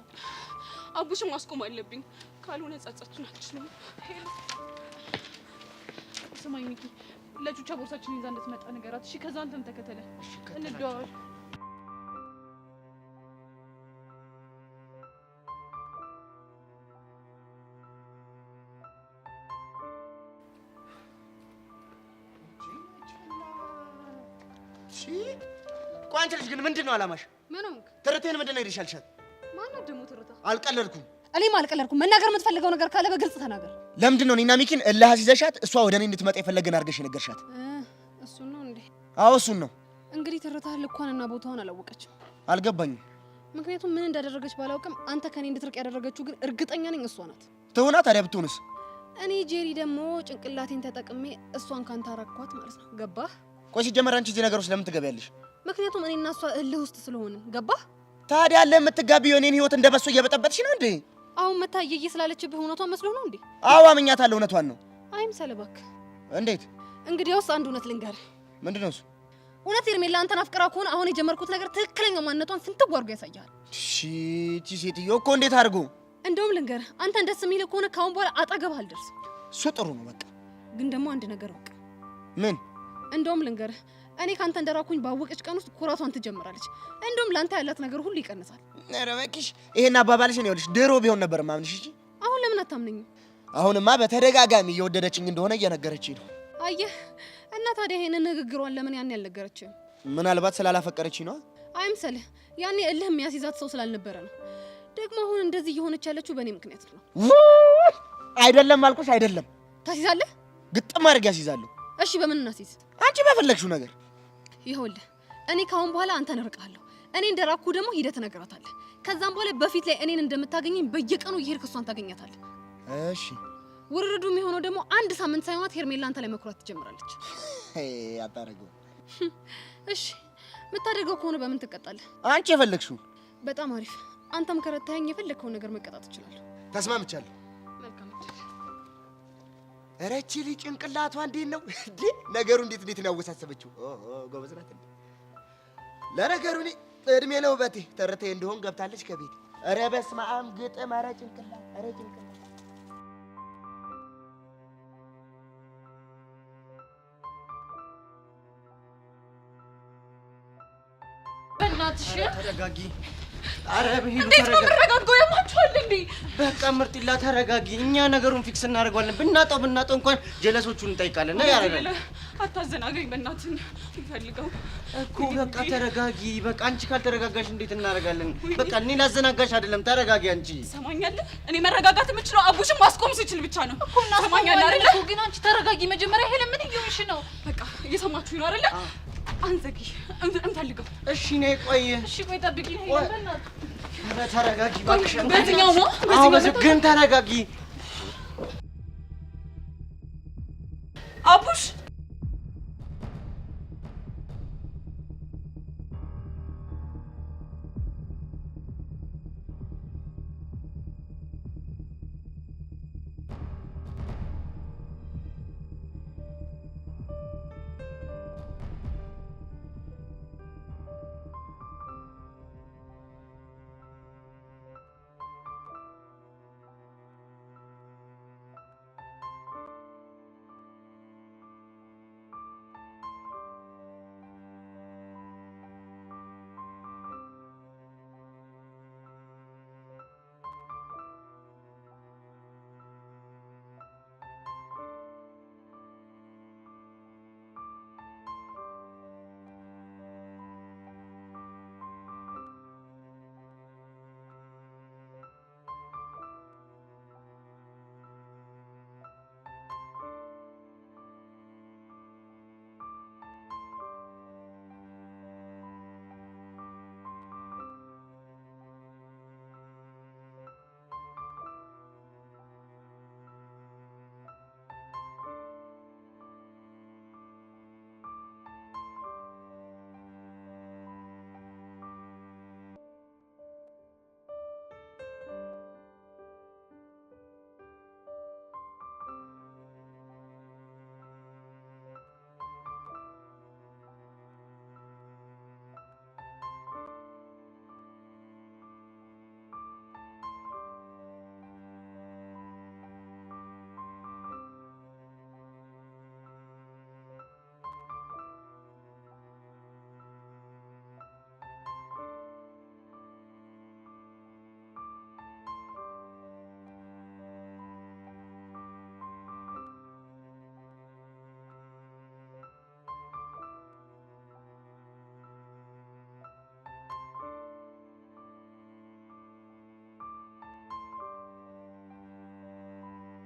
Speaker 6: አቡሽን ማስቆም አለብኝ፣ ካልሆነ ጸጸቱን አልችልም። ሄሉ ስማኝ ሚኪ፣ ለቹቻ ቦርሳችን ይዛ እንድትመጣ ንገራት እሺ? ከዛ አንተም ተከተለ እንደዋወል።
Speaker 3: ቆይ አንቺ ልጅ ግን ምንድነው አላማሽ?
Speaker 10: ምን ሆንክ?
Speaker 3: ትርቴን ምንድነው ይልሻልሻል?
Speaker 10: ማነው ደግሞ ትርታ?
Speaker 3: አልቀለድኩም።
Speaker 10: እኔም አልቀለድኩም። መናገር የምትፈልገው ነገር ካለ በግልጽ ተናገር።
Speaker 3: ለምንድን ነው እኔና ሚኪን እልህ አስይዘሻት እሷ ወደ እኔ እንድትመጣ የፈለገን አድርገሽ የነገርሻት?
Speaker 10: እሱን ነው እንዴ?
Speaker 3: አዎ እሱን ነው።
Speaker 10: እንግዲህ ትርታ ልኳንና ቦታውን አላወቀችም።
Speaker 3: አልገባኝም።
Speaker 10: ምክንያቱም ምን እንዳደረገች ባላውቅም አንተ ከኔ እንድትርቅ ያደረገችው ግን እርግጠኛ ነኝ እሷ ናት።
Speaker 3: ትሆና ታዲያ ብትሆንስ?
Speaker 10: እኔ ጄሪ ደግሞ ጭንቅላቴን ተጠቅሜ እሷን ካንተ አራኳት ማለት ነው። ገባህ?
Speaker 3: ቆይ ሲጀመር አንቺ እዚህ ነገር ውስጥ ለምን ትገቢያለሽ?
Speaker 10: ምክንያቱም እኔና እሷ እልህ ውስጥ ስለሆነ ገባህ?
Speaker 3: ታዲያ ለምትጋቢው የኔን ህይወት እንደበሶ እየበጠበጥሽ ነው እንዴ?
Speaker 10: አሁን መታየዬ ስላለችብህ እውነቷን መስሎ ነው እንዴ?
Speaker 3: አዎ አምኛታለሁ፣ እውነቷን ነው።
Speaker 10: አይምሰልህ እባክህ።
Speaker 3: እንዴት?
Speaker 10: እንግዲያውስ አንድ እውነት ልንገርህ።
Speaker 3: ምንድነው እሱ?
Speaker 10: እውነት ሄርሜላ አንተን አፍቅራ ከሆነ አሁን የጀመርኩት ነገር ትክክለኛ ማንነቷን ፍንትው አድርጎ ያሳያል።
Speaker 3: እቺ ሴትዮ እኮ እንዴት አድርጎ?
Speaker 10: እንደውም ልንገርህ፣ አንተን ደስ የሚልህ ከሆነ ካሁን በኋላ አጠገብህ አልደርስም።
Speaker 3: እሱ ጥሩ ነው በቃ።
Speaker 10: ግን ደግሞ አንድ ነገር እወቅ።
Speaker 3: ምን?
Speaker 10: እንደውም ልንገርህ፣ እኔ ካንተ እንደራኩኝ ባወቀች ቀን ውስጥ ኩራቷን ትጀምራለች። እንደውም ላንተ ያላት ነገር ሁሉ ይቀንሳል።
Speaker 3: ኧረ እባክሽ ይሄን አባባልሽ ነው ይኸውልሽ፣ ድሮ ቢሆን ነበር ማምንሽ። እሺ
Speaker 10: አሁን ለምን አታምነኝም?
Speaker 3: አሁንማ በተደጋጋሚ እየወደደችኝ እንደሆነ እየነገረችኝ ነው።
Speaker 10: አየህ፣ እና ታዲያ ይሄንን ንግግሯን ለምን ያን ያልነገረችም?
Speaker 3: ምናልባት ስላላፈቀረችኝ ነው።
Speaker 10: አይምሰልህ፣ ያኔ እልህ የሚያስይዛት ሰው ስላልነበረ ነው። ደግሞ አሁን እንደዚህ እየሆነች ያለችው በእኔ ምክንያት ነው።
Speaker 3: አይደለም አልኩሽ አይደለም።
Speaker 10: ታስይዛለህ?
Speaker 3: ግጥም አድርጌ አስይዛለሁ።
Speaker 10: እሺ በምን እናስይዝ?
Speaker 3: አንቺ በፈለግሽው ነገር።
Speaker 10: ይኸውልህ እኔ ካሁን በኋላ አንተን እርቃለሁ። እኔ እንደራኩ ደግሞ ሂደህ ትነግራታለህ። ከዛም በኋላ በፊት ላይ እኔን እንደምታገኘኝ በየቀኑ እየሄድክ እሷን ታገኛታለህ።
Speaker 3: እሺ
Speaker 10: ውርርዱ የሚሆነው ደግሞ አንድ ሳምንት ሳይሆናት ሄርሜላ አንተ ላይ መኩራት ትጀምራለች።
Speaker 3: አታረገው።
Speaker 10: እሺ የምታደርገው ከሆነ በምን ትቀጣለህ?
Speaker 3: አንቺ የፈለግሽው።
Speaker 10: በጣም አሪፍ። አንተም ከረታኸኝ የፈለግከውን ነገር መቀጣት ትችላለህ።
Speaker 3: ተስማምቻለሁ።
Speaker 10: መልካም።
Speaker 3: ኧረ እቺ ልጅ ጭንቅላቷ እንዴት ነው እንዴ? ነገሩ እንዴት ነው ያወሳሰበችው? ጎበዝ ናት እንዴ? ለነገሩ እኔ እድሜ ለውበቴ ተረቴ እንደሆን ገብታለች ከቤት። ኧረ በስመ አብ ግጥም! ኧረ ጭንቅላት! ኧረ ጭንቅላት!
Speaker 6: በእናትሽ
Speaker 9: ተረጋጊ። አረ በሄሉ
Speaker 6: እንዴት ነው የምረጋጋው? ያማችኋል እንዴ?
Speaker 9: በቃ ምርጢላ ተረጋጊ። እኛ ነገሩን ፊክስ እናደርገዋለን። ብናጣው እንኳን ጀለሶቹን እንጠይቃለን። ነው ያረጋል።
Speaker 6: አታዘናገኝ በእናትህ ፈልገው
Speaker 9: እኮ በቃ ተረጋጊ። በቃ አንቺ ካልተረጋጋሽ እንዴት እናደርጋለን? በቃ እኔ ላዘናጋሽ አይደለም። ተረጋጊ አንቺ።
Speaker 6: ሰማኛለህ? እኔ መረጋጋት የምችለው አቡሽን ማስቆም ስችል ብቻ ነው። ሰማኛለህ አይደል?
Speaker 5: ግን አንቺ ተረጋጊ መጀመሪያ። ሄለ ምን እየሆንሽ ነው?
Speaker 6: በቃ እየሰማችሁኝ ነው አይደለ? አንዘጊ እንፈልገው።
Speaker 9: እሺ ነይ ቆይ።
Speaker 5: እሺ ቆይ ጠብቂኝ። ሄለ በእናትህ
Speaker 9: ተረጋጊ እባክሽ።
Speaker 6: በዚህኛው ነው?
Speaker 9: ግን ተረጋጊ።
Speaker 6: አቡሽ